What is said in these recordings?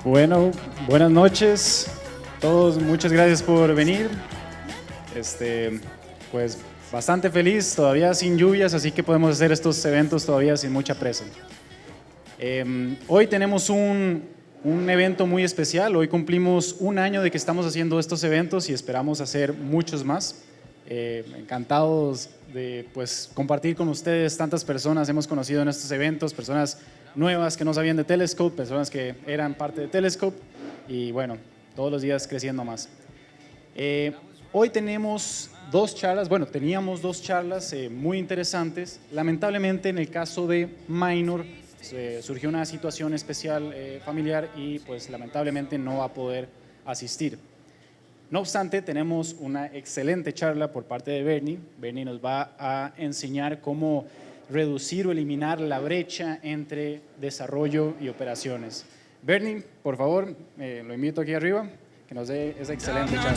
Bueno, buenas noches a todos, muchas gracias por venir. Pues bastante feliz, todavía sin lluvias, así que podemos hacer estos eventos todavía sin mucha presa. Hoy tenemos un evento muy especial, hoy cumplimos un año de que estamos haciendo estos eventos y esperamos hacer muchos más. Encantados de compartir con ustedes, tantas personas hemos conocido en estos eventos, personas nuevas que no sabían de Telescope, personas que eran parte de Telescope y bueno, todos los días creciendo más. Hoy tenemos teníamos dos charlas muy interesantes. Lamentablemente en el caso de Minor surgió una situación especial familiar y pues lamentablemente no va a poder asistir. No obstante, tenemos una excelente charla por parte de Bernie. Bernie nos va a enseñar cómo reducir o eliminar la brecha entre desarrollo y operaciones. Bernie, por favor, lo invito aquí arriba, que nos dé esa excelente charla.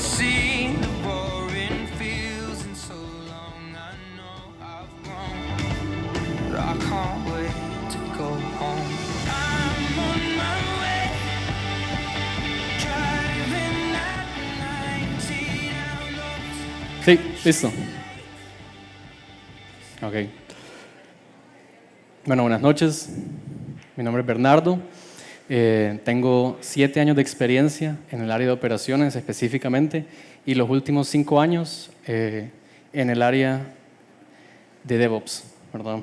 Sí, listo. Ok. Bueno, buenas noches. Mi nombre es Bernardo. Tengo 7 años de experiencia en el área de operaciones específicamente y los últimos 5 años en el área de DevOps, ¿verdad?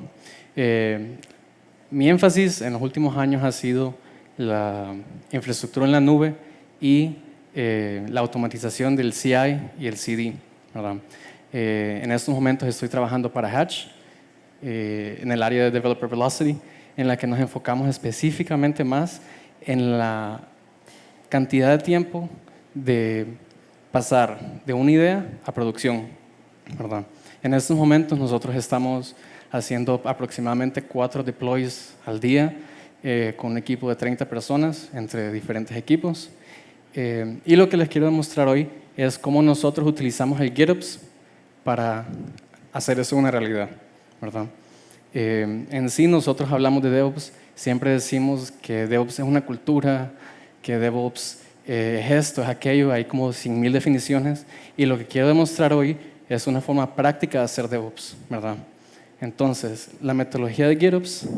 Mi énfasis en los últimos años ha sido la infraestructura en la nube y la automatización del CI y el CD, ¿verdad? En estos momentos estoy trabajando para Hatch en el área de Developer Velocity, en la que nos enfocamos específicamente más en la cantidad de tiempo de pasar de una idea a producción, ¿verdad? En estos momentos nosotros estamos haciendo aproximadamente 4 deploys al día con un equipo de 30 personas entre diferentes equipos. Y lo que les quiero demostrar hoy es cómo nosotros utilizamos el GitOps para hacer eso una realidad, ¿verdad? En sí nosotros hablamos de DevOps, siempre decimos que DevOps es una cultura, que DevOps es esto, es aquello, hay como 100,000 definiciones y lo que quiero demostrar hoy es una forma práctica de hacer DevOps, ¿verdad? Entonces, la metodología de GitOps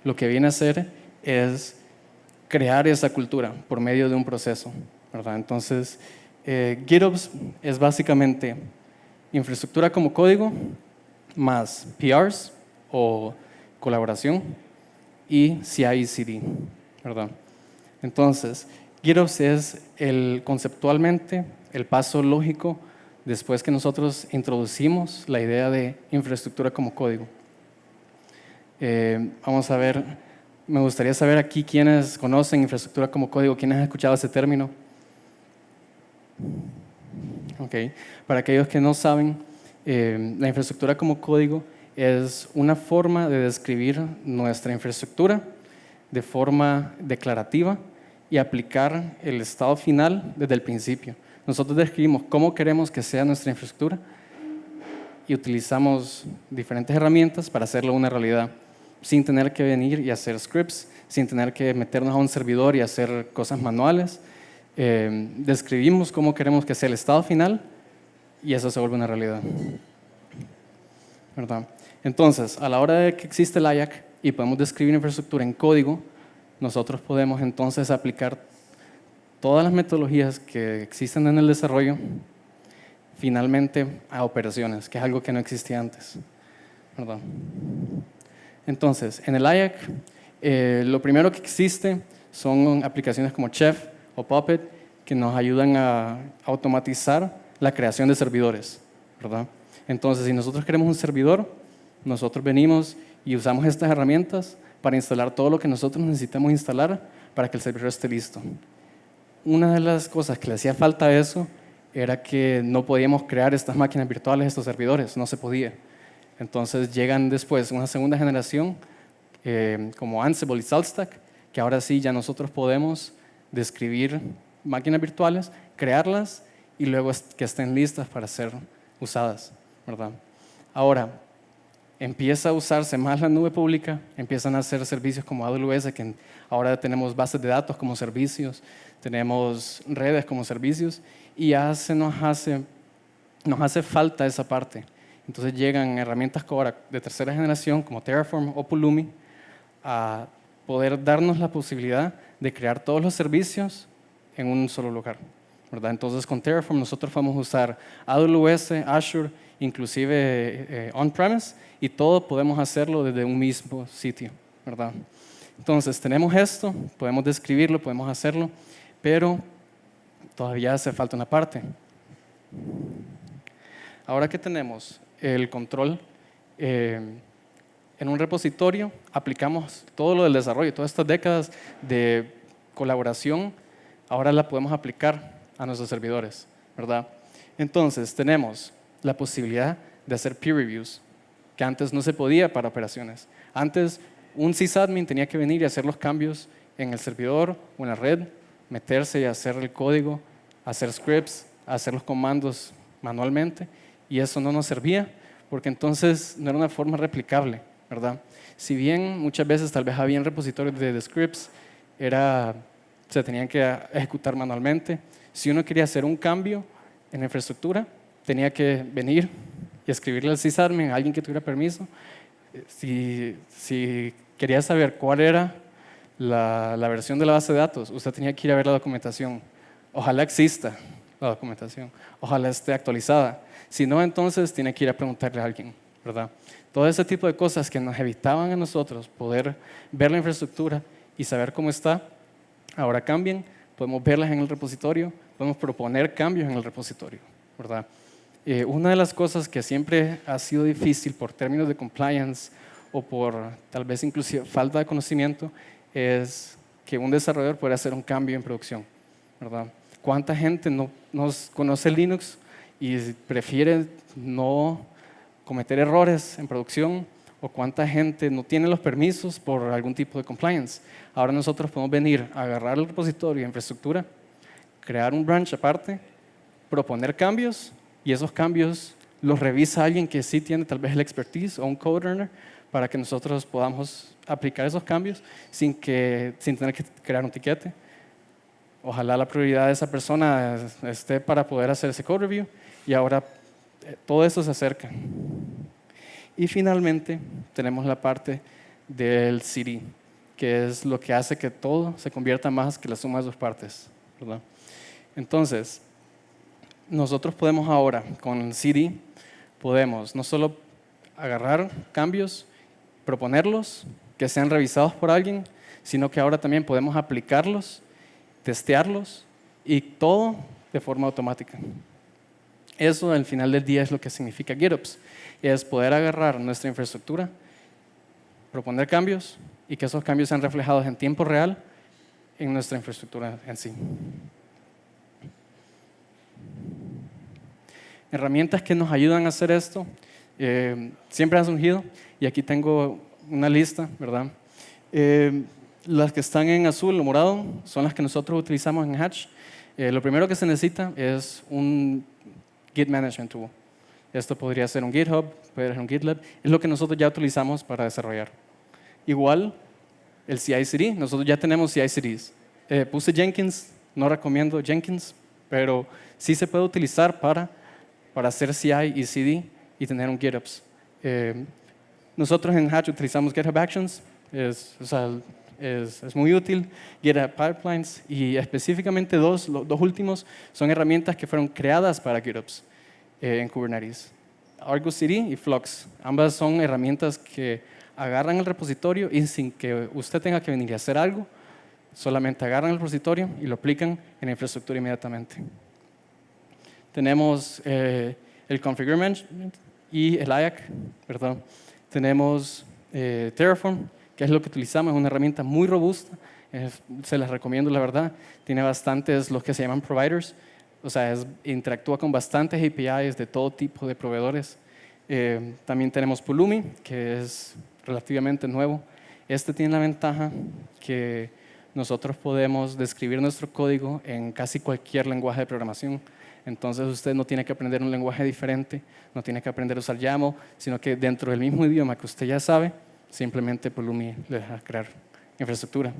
lo que viene a hacer es crear esa cultura por medio de un proceso, ¿verdad? Entonces, GitOps es básicamente infraestructura como código más PRs o colaboración y CI/CD, ¿verdad? Entonces, GitOps es conceptualmente el paso lógico después que nosotros introducimos la idea de infraestructura como código. Vamos a ver, me gustaría saber aquí quiénes conocen infraestructura como código, quiénes han escuchado ese término. Okay. Para aquellos que no saben, la infraestructura como código es una forma de describir nuestra infraestructura de forma declarativa y aplicar el estado final desde el principio. Nosotros describimos cómo queremos que sea nuestra infraestructura y utilizamos diferentes herramientas para hacerlo una realidad, sin tener que venir y hacer scripts, sin tener que meternos a un servidor y hacer cosas manuales. Describimos cómo queremos que sea el estado final y eso se vuelve una realidad, ¿verdad? Entonces, a la hora de que existe el IAC y podemos describir infraestructura en código, nosotros podemos entonces aplicar todas las metodologías que existen en el desarrollo finalmente a operaciones, que es algo que no existía antes, ¿verdad? Entonces, en el IAC, lo primero que existe son aplicaciones como Chef o Puppet que nos ayudan a automatizar la creación de servidores, ¿verdad? Entonces, si nosotros queremos un servidor, nosotros venimos y usamos estas herramientas para instalar todo lo que nosotros necesitamos instalar para que el servidor esté listo. Una de las cosas que le hacía falta a eso era que no podíamos crear estas máquinas virtuales, estos servidores, no se podía. Entonces llegan después una segunda generación como Ansible y SaltStack que ahora sí ya nosotros podemos describir máquinas virtuales, crearlas y luego que estén listas para ser usadas, ¿verdad? Ahora, empieza a usarse más la nube pública, empiezan a hacer servicios como AWS, que ahora tenemos bases de datos como servicios, tenemos redes como servicios, y ya nos hace falta esa parte. Entonces llegan herramientas ahora de tercera generación como Terraform o Pulumi a poder darnos la posibilidad de crear todos los servicios en un solo lugar, ¿verdad? Entonces con Terraform nosotros vamos a usar AWS, Azure, inclusive on-premise, y todo podemos hacerlo desde un mismo sitio, ¿verdad? Entonces tenemos esto, podemos describirlo, podemos hacerlo, pero todavía hace falta una parte. Ahora que tenemos el control en un repositorio, aplicamos todo lo del desarrollo, todas estas décadas de colaboración, ahora la podemos aplicar a nuestros servidores, ¿verdad? Entonces tenemos la posibilidad de hacer peer reviews, que antes no se podía para operaciones. Antes un sysadmin tenía que venir y hacer los cambios en el servidor o en la red, meterse y hacer el código, hacer scripts, hacer los comandos manualmente, y eso no nos servía porque entonces no era una forma replicable, ¿verdad? Si bien muchas veces tal vez habían repositorios de scripts, se tenían que ejecutar manualmente. Si uno quería hacer un cambio en la infraestructura, tenía que venir y escribirle al sysadmin, a alguien que tuviera permiso. Si quería saber cuál era la versión de la base de datos, usted tenía que ir a ver la documentación. Ojalá exista la documentación, ojalá esté actualizada. Si no, entonces tiene que ir a preguntarle a alguien, ¿verdad? Todo ese tipo de cosas que nos evitaban a nosotros poder ver la infraestructura y saber cómo está, ahora cambian, podemos verlas en el repositorio, podemos proponer cambios en el repositorio, ¿verdad? Una de las cosas que siempre ha sido difícil por términos de compliance o por tal vez inclusive falta de conocimiento es que un desarrollador pueda hacer un cambio en producción, ¿verdad? ¿Cuánta gente no conoce Linux y prefiere no cometer errores en producción? ¿O cuánta gente no tiene los permisos por algún tipo de compliance? Ahora nosotros podemos venir a agarrar el repositorio de infraestructura, crear un branch aparte, proponer cambios, y esos cambios los revisa alguien que sí tiene tal vez el expertise o un code learner para que nosotros podamos aplicar esos cambios sin tener que crear un tiquete. Ojalá la prioridad de esa persona esté para poder hacer ese code review, y ahora todo eso se acerca. Y finalmente tenemos la parte del CD, que es lo que hace que todo se convierta más que la suma de sus partes, ¿verdad? Entonces, nosotros podemos ahora, con el CD, podemos no solo agarrar cambios, proponerlos, que sean revisados por alguien, sino que ahora también podemos aplicarlos, testearlos, y todo de forma automática. Eso al final del día es lo que significa GitOps, es poder agarrar nuestra infraestructura, proponer cambios y que esos cambios sean reflejados en tiempo real en nuestra infraestructura en sí. Herramientas que nos ayudan a hacer esto siempre han surgido, y aquí tengo una lista, ¿verdad? Las que están en azul o morado son las que nosotros utilizamos en Hatch. Lo primero que se necesita es un Git Management Tool. Esto podría ser un GitHub, puede ser un GitLab. Es lo que nosotros ya utilizamos para desarrollar. Igual, el CI/CD. Nosotros ya tenemos CI/CDs. Puse Jenkins, no recomiendo Jenkins, pero sí se puede utilizar para hacer CI y CD y tener un GitOps. Nosotros en Hatch utilizamos GitHub Actions. Es muy útil, GitHub Pipelines, y específicamente los dos últimos son herramientas que fueron creadas para GitOps en Kubernetes. Argo CD y Flux. Ambas son herramientas que agarran el repositorio y sin que usted tenga que venir a hacer algo, solamente agarran el repositorio y lo aplican en la infraestructura inmediatamente. Tenemos el Configure Management y el IAC, ¿verdad? Tenemos Terraform, que es lo que utilizamos, es una herramienta muy robusta, se las recomiendo la verdad, tiene bastantes los que se llaman providers, o sea, interactúa con bastantes APIs de todo tipo de proveedores. También tenemos Pulumi, que es relativamente nuevo. Este tiene la ventaja que nosotros podemos describir nuestro código en casi cualquier lenguaje de programación. Entonces usted no tiene que aprender un lenguaje diferente, no tiene que aprender a usar YAML, sino que dentro del mismo idioma que usted ya sabe, simplemente Pulumi le deja crear infraestructura.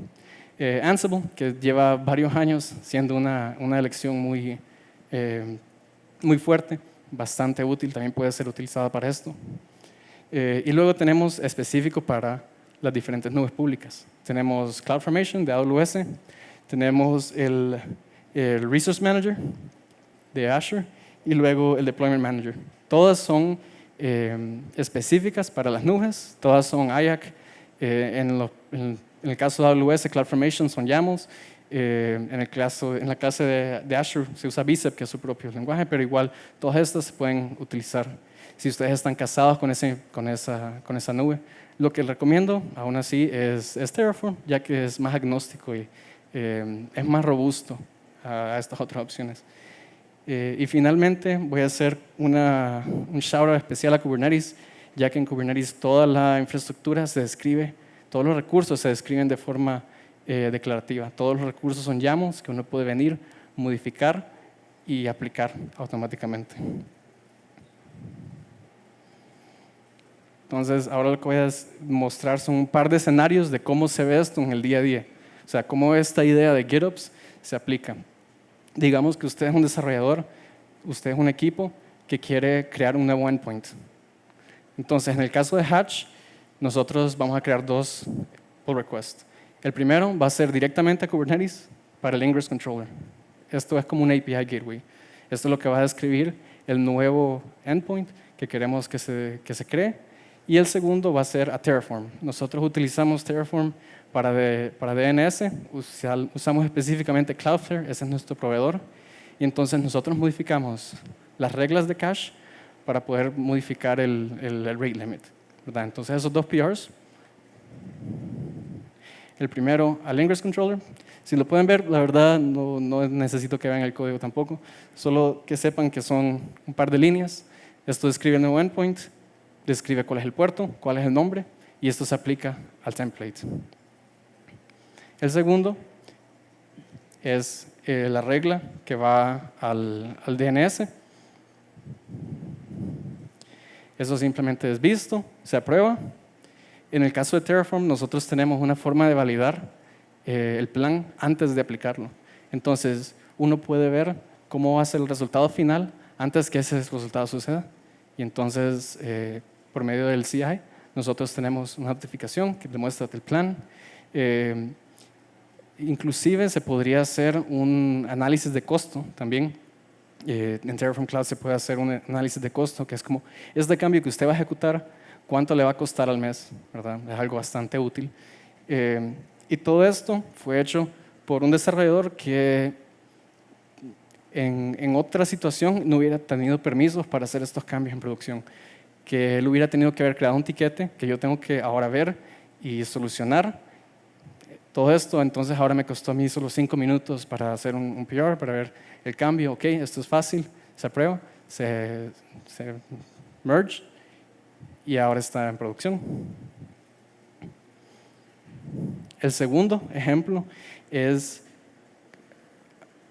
Ansible, que lleva varios años siendo una elección muy fuerte, bastante útil, también puede ser utilizada para esto. Y luego tenemos específico para las diferentes nubes públicas. Tenemos CloudFormation de AWS, tenemos el Resource Manager de Azure y luego el Deployment Manager. Todas son específicas para las nubes, todas son IAC. En el caso de AWS, CloudFormation son YAMLs. En la clase de Azure se usa Bicep, que es su propio lenguaje, pero igual todas estas se pueden utilizar si ustedes están casados con esa nube. Lo que les recomiendo, aún así, es Terraform, ya que es más agnóstico y es más robusto a estas otras opciones. Y finalmente voy a hacer un shout-out especial a Kubernetes, ya que en Kubernetes toda la infraestructura se describe, todos los recursos se describen de forma declarativa. Todos los recursos son YAMLs que uno puede venir, modificar y aplicar automáticamente. Entonces, ahora lo que voy a mostrar son un par de escenarios de cómo se ve esto en el día a día. O sea, cómo esta idea de GitOps se aplica. Digamos que usted es un desarrollador, usted es un equipo que quiere crear un nuevo endpoint. Entonces, en el caso de Hatch, nosotros vamos a crear 2 pull requests. El primero va a ser directamente a Kubernetes para el Ingress Controller. Esto es como un API Gateway. Esto es lo que va a describir el nuevo endpoint que queremos que se cree. Y el segundo va a ser a Terraform. Nosotros utilizamos Terraform para DNS, usamos específicamente Cloudflare, ese es nuestro proveedor. Y entonces nosotros modificamos las reglas de cache para poder modificar el rate limit, ¿verdad? Entonces esos 2 PRs. El primero al Ingress Controller. Si lo pueden ver, la verdad no necesito que vean el código tampoco, solo que sepan que son un par de líneas. Esto describe el nuevo endpoint, describe cuál es el puerto, cuál es el nombre, y esto se aplica al template. El segundo es la regla que va al DNS. Eso simplemente es visto, se aprueba. En el caso de Terraform, nosotros tenemos una forma de validar el plan antes de aplicarlo. Entonces, uno puede ver cómo va a ser el resultado final antes que ese resultado suceda. Y entonces, por medio del CI, nosotros tenemos una notificación que demuestra el plan. Inclusive se podría hacer un análisis de costo también. En Terraform Cloud se puede hacer un análisis de costo, que es como, este cambio que usted va a ejecutar, ¿cuánto le va a costar al mes? ¿Verdad? Es algo bastante útil. Y todo esto fue hecho por un desarrollador que en otra situación no hubiera tenido permisos para hacer estos cambios en producción, que él hubiera tenido que haber creado un tiquete que yo tengo que ahora ver y solucionar. Todo esto, entonces ahora me costó a mí solo 5 minutos para hacer un PR, para ver el cambio. Ok, esto es fácil, se aprueba, se merge y ahora está en producción. El segundo ejemplo es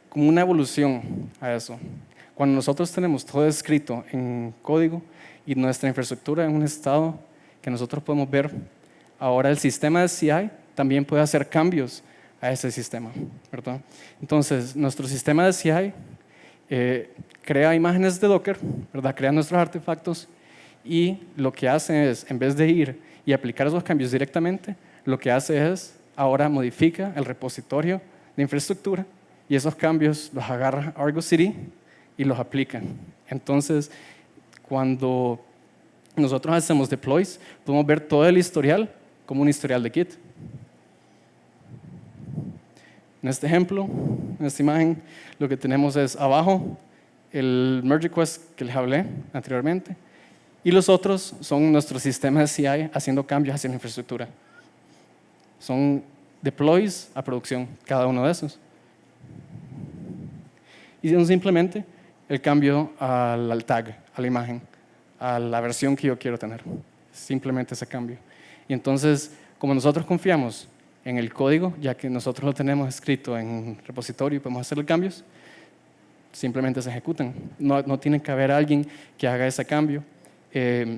como una evolución a eso. Cuando nosotros tenemos todo escrito en código y nuestra infraestructura en un estado que nosotros podemos ver, ahora el sistema de CI también puede hacer cambios a ese sistema, ¿verdad? Entonces, nuestro sistema de CI crea imágenes de Docker, ¿verdad? Crea nuestros artefactos y lo que hace es, en vez de ir y aplicar esos cambios directamente, lo que hace es, ahora modifica el repositorio de infraestructura y esos cambios los agarra Argo CD y los aplica. Entonces, cuando nosotros hacemos deploys, podemos ver todo el historial como un historial de Git. En este ejemplo, en esta imagen, lo que tenemos es abajo el merge request que les hablé anteriormente y los otros son nuestro sistema de CI haciendo cambios hacia la infraestructura. Son deploys a producción, cada uno de esos. Y son simplemente el cambio al tag, a la imagen, a la versión que yo quiero tener. Simplemente ese cambio. Y entonces, como nosotros confiamos en el código, ya que nosotros lo tenemos escrito en repositorio y podemos hacerle cambios, simplemente se ejecutan. No tiene que haber alguien que haga ese cambio.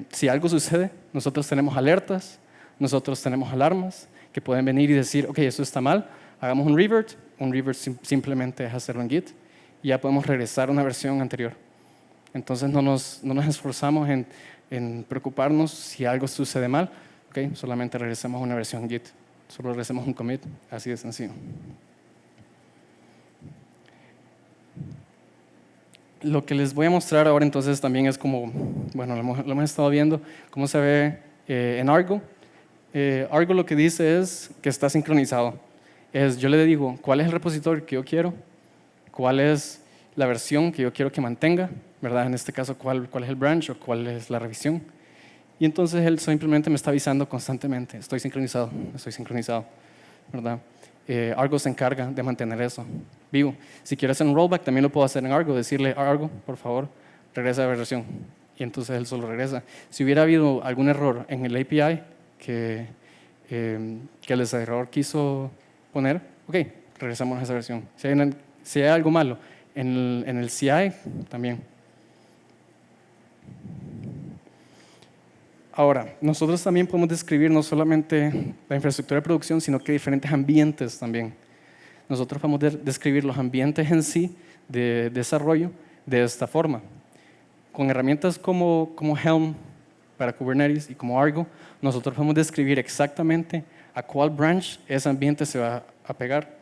Si algo sucede, nosotros tenemos alertas, nosotros tenemos alarmas que pueden venir y decir, ok, eso está mal, hagamos un revert. Un revert simplemente es hacerlo en Git y ya podemos regresar a una versión anterior. Entonces no nos esforzamos en preocuparnos si algo sucede mal, okay, solamente regresamos a una versión Git, solo regresamos un commit, así de sencillo. Lo que les voy a mostrar ahora entonces también es como, bueno, lo hemos estado viendo, cómo se ve en Argo. Argo lo que dice es que está sincronizado. Yo le digo cuál es el repositorio que yo quiero, cuál es la versión que yo quiero que mantenga, ¿verdad? En este caso, cuál es el branch o cuál es la revisión. Y entonces él simplemente me está avisando constantemente, estoy sincronizado, ¿verdad? Argo se encarga de mantener eso vivo. Si quiero hacer un rollback, también lo puedo hacer en Argo, decirle a Argo, por favor, regresa a la versión. Y entonces él solo regresa. Si hubiera habido algún error en el API que el desarrollador quiso poner, ok, regresamos a esa versión. Si hay algo malo en el CI, también. Ahora, nosotros también podemos describir no solamente la infraestructura de producción, sino que diferentes ambientes también. Nosotros podemos describir los ambientes en sí de desarrollo de esta forma. Con herramientas como Helm para Kubernetes y como Argo, nosotros podemos describir exactamente a cuál branch ese ambiente se va a pegar.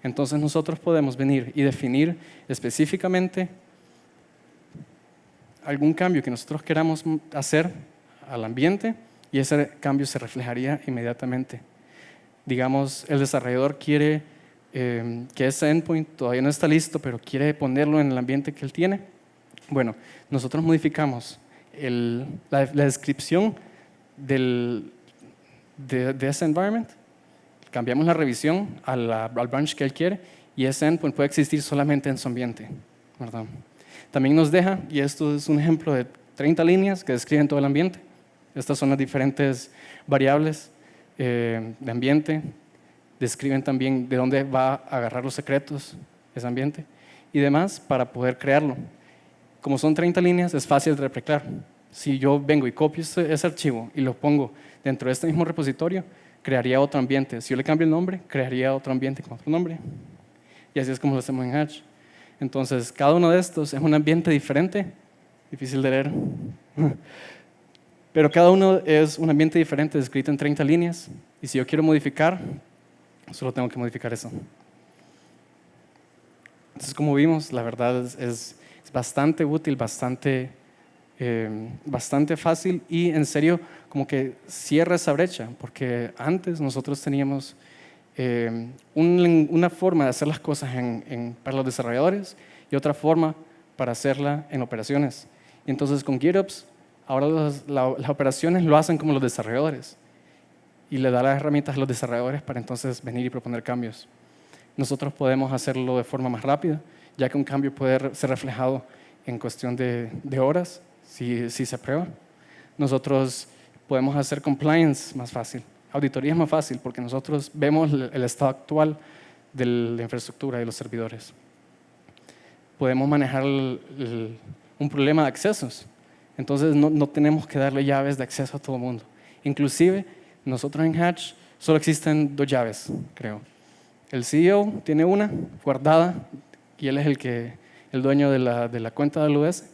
Entonces nosotros podemos venir y definir específicamente algún cambio que nosotros queramos hacer al ambiente y ese cambio se reflejaría inmediatamente. Digamos, el desarrollador quiere que ese endpoint todavía no está listo, pero quiere ponerlo en el ambiente que él tiene. Bueno, nosotros modificamos la descripción de ese environment, cambiamos la revisión al branch que él quiere y ese endpoint puede existir solamente en su ambiente, ¿verdad? También nos deja, y esto es un ejemplo de 30 líneas que describen todo el ambiente. Estas son las diferentes variables de ambiente. Describen también de dónde va a agarrar los secretos ese ambiente y demás para poder crearlo. Como son 30 líneas, es fácil de replicar. Si yo vengo y copio ese archivo y lo pongo dentro de este mismo repositorio, crearía otro ambiente. Si yo le cambio el nombre, crearía otro ambiente con otro nombre. Y así es como lo hacemos en Hatch. Entonces, cada uno de estos es un ambiente diferente, difícil de leer, pero cada uno es un ambiente diferente descrito en 30 líneas. Y si yo quiero modificar, solo tengo que modificar eso. Entonces, como vimos, la verdad es bastante útil, bastante fácil y en serio como que cierra esa brecha, porque antes nosotros teníamos una forma de hacer las cosas para los desarrolladores y otra forma para hacerla en operaciones. Y entonces con GitOps, ahora las operaciones lo hacen como los desarrolladores y le da las herramientas a los desarrolladores para entonces venir y proponer cambios. Nosotros podemos hacerlo de forma más rápida, ya que un cambio puede ser reflejado en cuestión de horas, si se aprueba. Nosotros podemos hacer compliance más fácil, auditoría es más fácil, porque nosotros vemos el estado actual de la infraestructura y los servidores. Podemos manejar un problema de accesos, entonces no tenemos que darle llaves de acceso a todo el mundo. Inclusive, nosotros en Hatch solo existen 2 llaves, creo. El CEO tiene una guardada y él es el dueño de la cuenta de AWS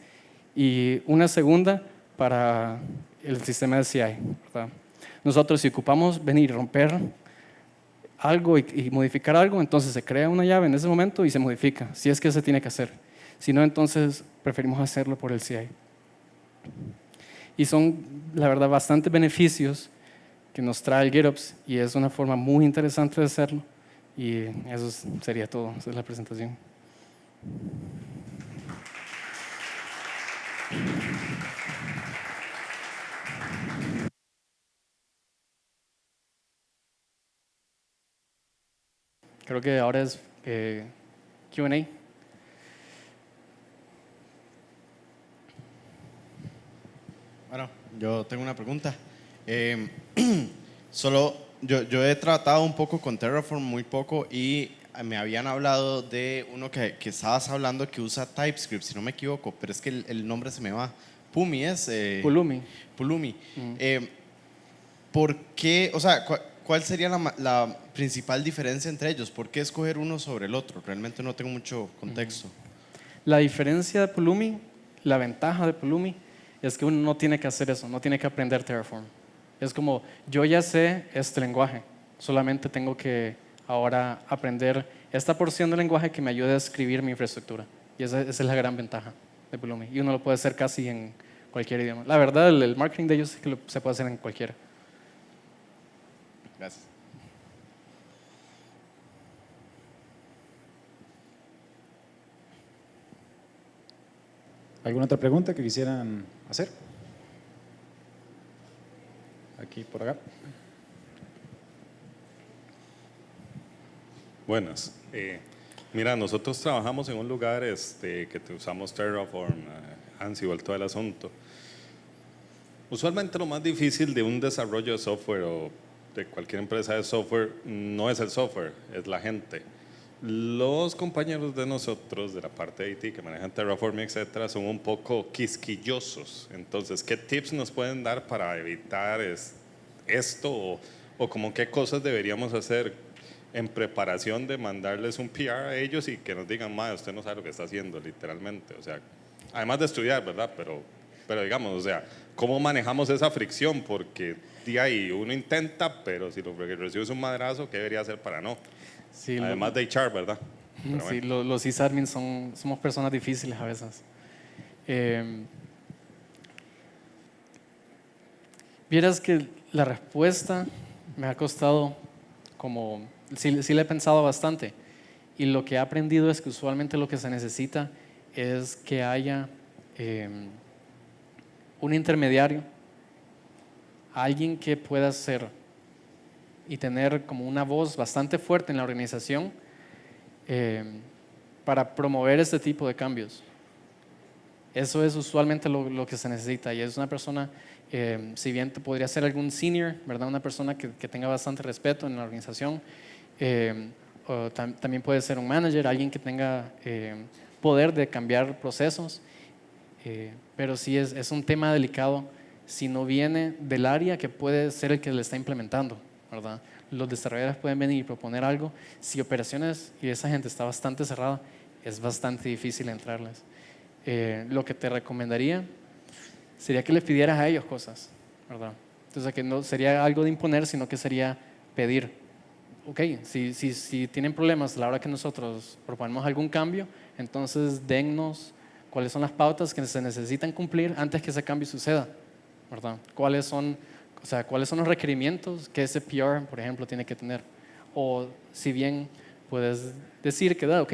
y una segunda para el sistema de CI, ¿verdad? Nosotros si ocupamos venir y romper algo y modificar algo, entonces se crea una llave en ese momento y se modifica, si es que se tiene que hacer. Si no, entonces preferimos hacerlo por el CI. Y son, la verdad, bastantes beneficios que nos trae el GitOps y es una forma muy interesante de hacerlo. Y eso sería todo, esa es la presentación. Creo que ahora es Q&A. Bueno, yo tengo una pregunta. Solo Yo he tratado un poco con Terraform, muy poco, y me habían hablado de uno que estabas hablando que usa TypeScript, si no me equivoco, pero es que el nombre se me va. Pumi es. Pulumi. Pulumi. ¿Por qué, o sea, cuál sería la principal diferencia entre ellos? ¿Por qué escoger uno sobre el otro? Realmente no tengo mucho contexto. La diferencia de Pulumi, la ventaja de Pulumi, es que uno no tiene que hacer eso, no tiene que aprender Terraform. Es como, yo ya sé este lenguaje, solamente tengo que ahora aprender esta porción del lenguaje que me ayude a escribir mi infraestructura. Y esa es la gran ventaja de Pulumi. Y uno lo puede hacer casi en cualquier idioma. La verdad, el marketing de ellos es que se puede hacer en cualquiera. Gracias. ¿Alguna otra pregunta que quisieran hacer? Aquí, por acá. Buenas. Mira, nosotros trabajamos en un lugar que usamos Terraform, Ansible, todo el asunto. Usualmente lo más difícil de un desarrollo de software o de cualquier empresa de software no es el software, es la gente. Los compañeros de nosotros, de la parte de IT que manejan Terraform, etcétera, son un poco quisquillosos. Entonces, ¿qué tips nos pueden dar para evitar esto o como qué cosas deberíamos hacer en preparación de mandarles un PR a ellos y que nos digan, usted no sabe lo que está haciendo, literalmente? O sea, además de estudiar, ¿verdad? Pero digamos, o sea, ¿cómo manejamos esa fricción? Porque de ahí uno intenta, pero si lo que recibe es un madrazo, ¿qué debería hacer para no? Sí, Además de HR, ¿verdad? Pero sí, bueno. los sysadmins somos personas difíciles a veces. Vieras que la respuesta me ha costado como, sí le he pensado bastante. Y lo que he aprendido es que usualmente lo que se necesita es que haya un intermediario, alguien que pueda ser y tener como una voz bastante fuerte en la organización para promover este tipo de cambios. Eso es usualmente lo que se necesita y es una persona, si bien te podría ser algún senior, ¿verdad? Una persona que tenga bastante respeto en la organización, o también puede ser un manager, alguien que tenga poder de cambiar procesos, pero sí es un tema delicado si no viene del área que puede ser el que le está implementando, ¿verdad? Los desarrolladores pueden venir y proponer algo. Si operaciones y esa gente está bastante cerrada, es bastante difícil entrarles. Lo que te recomendaría sería que les pidieras a ellos cosas, ¿verdad? Entonces, que no sería algo de imponer, sino que sería pedir. Ok, si tienen problemas a la hora que nosotros proponemos algún cambio, entonces dennos cuáles son las pautas que se necesitan cumplir antes que ese cambio suceda, ¿verdad? ¿Cuáles son los requerimientos que ese PR, por ejemplo, tiene que tener? O si bien puedes decir que, ok,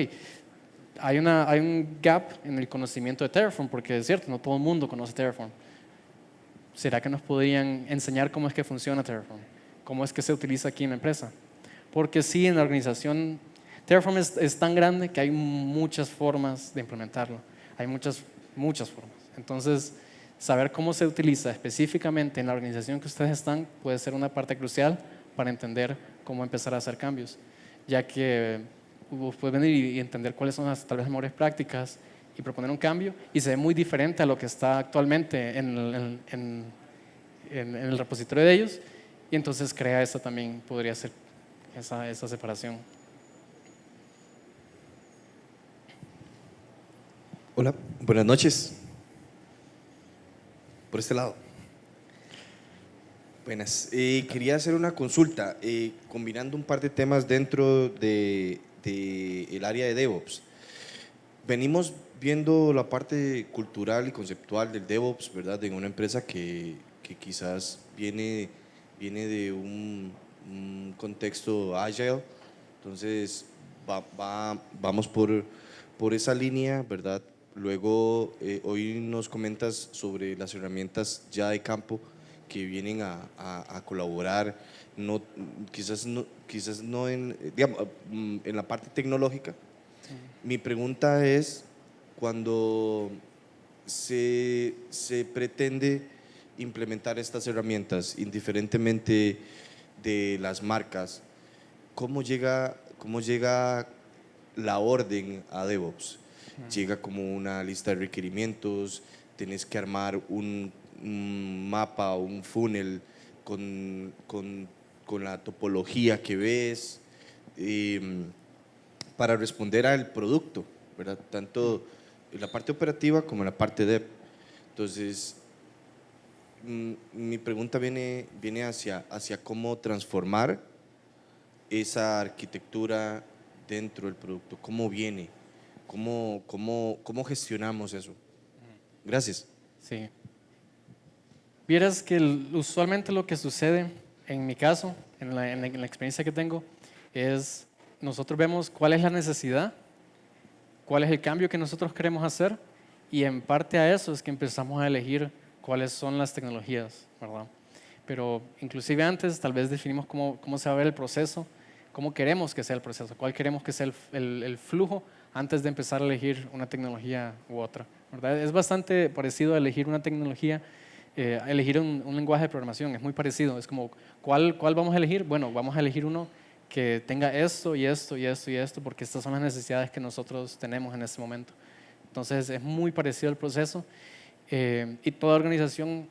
hay un gap en el conocimiento de Terraform, porque es cierto, no todo el mundo conoce Terraform. ¿Será que nos podrían enseñar cómo es que funciona Terraform? ¿Cómo es que se utiliza aquí en la empresa? Porque sí, en la organización, Terraform es tan grande que hay muchas formas de implementarlo. Hay muchas formas. Entonces, saber cómo se utiliza específicamente en la organización que ustedes están puede ser una parte crucial para entender cómo empezar a hacer cambios, ya que puedes venir y entender cuáles son las tal vez mejores prácticas y proponer un cambio y se ve muy diferente a lo que está actualmente en el repositorio de ellos, y entonces crea eso también, podría ser esa separación. Hola, buenas noches. Por este lado. Buenas. Quería hacer una consulta, combinando un par de temas dentro de el área de DevOps. Venimos viendo la parte cultural y conceptual del DevOps, ¿verdad? En una empresa que quizás viene de un contexto agile, entonces vamos por esa línea, ¿verdad? Luego, hoy nos comentas sobre las herramientas ya de campo que vienen a colaborar, no, quizás no en, digamos, en la parte tecnológica. Mi pregunta es, cuando se pretende implementar estas herramientas, indiferentemente de las marcas, ¿cómo llega la orden a DevOps? Llega como una lista de requerimientos, tienes que armar un mapa o un funnel con la topología que ves para responder al producto, ¿verdad? Tanto en la parte operativa como en la parte dev. Entonces, mi pregunta viene hacia cómo transformar esa arquitectura dentro del producto. ¿Cómo viene? ¿Cómo gestionamos eso? Gracias. Sí. Vieras que usualmente lo que sucede, en mi caso, en la experiencia que tengo, es nosotros vemos cuál es la necesidad, cuál es el cambio que nosotros queremos hacer y en parte a eso es que empezamos a elegir cuáles son las tecnologías, ¿verdad? Pero inclusive antes tal vez definimos cómo se va a ver el proceso, cómo queremos que sea el proceso, cuál queremos que sea el flujo antes de empezar a elegir una tecnología u otra, ¿verdad? Es bastante parecido a elegir una tecnología, a elegir un lenguaje de programación, es muy parecido, es como, ¿cuál vamos a elegir? Bueno, vamos a elegir uno que tenga esto y esto y esto y esto, porque estas son las necesidades que nosotros tenemos en este momento. Entonces es muy parecido al proceso y en toda organización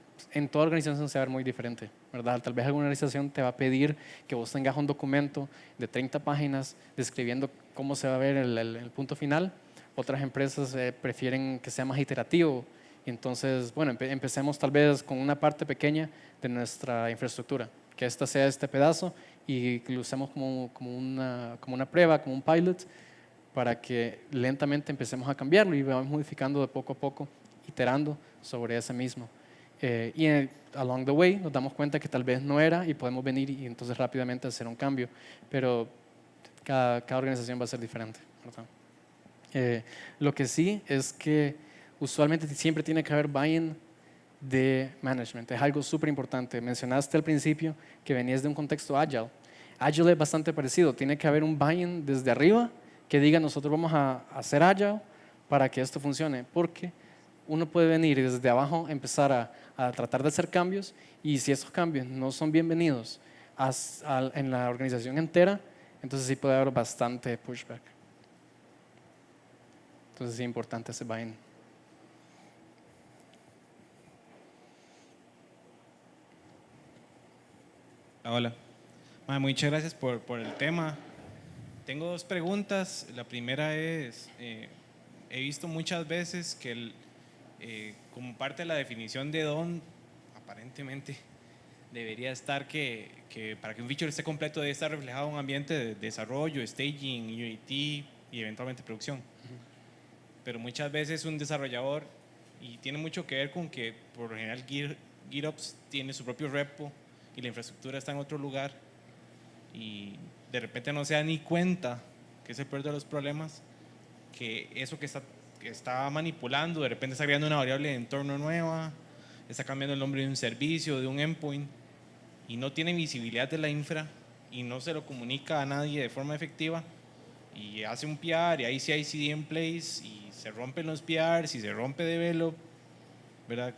se va a ver muy diferente, ¿verdad? Tal vez alguna organización te va a pedir que vos tengas un documento de 30 páginas describiendo cómo se va a ver el punto final. Otras empresas prefieren que sea más iterativo. Y entonces, bueno, empecemos tal vez con una parte pequeña de nuestra infraestructura, que esta sea este pedazo y que lo usemos como una prueba, como un pilot, para que lentamente empecemos a cambiarlo y vamos modificando de poco a poco, iterando sobre ese mismo. Along the way nos damos cuenta que tal vez no era y podemos venir y entonces rápidamente hacer un cambio, pero cada organización va a ser diferente, ¿verdad? Lo que sí es que usualmente siempre tiene que haber buy-in de management, es algo súper importante. Mencionaste al principio que venías de un contexto agile. Agile es bastante parecido, tiene que haber un buy-in desde arriba que diga nosotros vamos a hacer agile para que esto funcione, porque uno puede venir y desde abajo empezar a tratar de hacer cambios y si esos cambios no son bienvenidos en la organización entera, entonces sí puede haber bastante pushback. Entonces sí es importante ese buy-in. Hola. Muchas gracias por el tema. Tengo dos preguntas. La primera es, he visto muchas veces que como parte de la definición de DOM, aparentemente debería estar que para que un feature esté completo debe estar reflejado en un ambiente de desarrollo, staging, UAT y eventualmente producción. Pero muchas veces un desarrollador, y tiene mucho que ver con que por lo general GitOps tiene su propio repo y la infraestructura está en otro lugar y de repente no se da ni cuenta, que es el peor de los problemas, que eso que está manipulando, de repente está creando una variable de entorno nueva, está cambiando el nombre de un servicio, de un endpoint, y no tiene visibilidad de la infra y no se lo comunica a nadie de forma efectiva, y hace un PR y ahí sí hay CD en place y se rompen los PRs y se rompe develop, ¿verdad?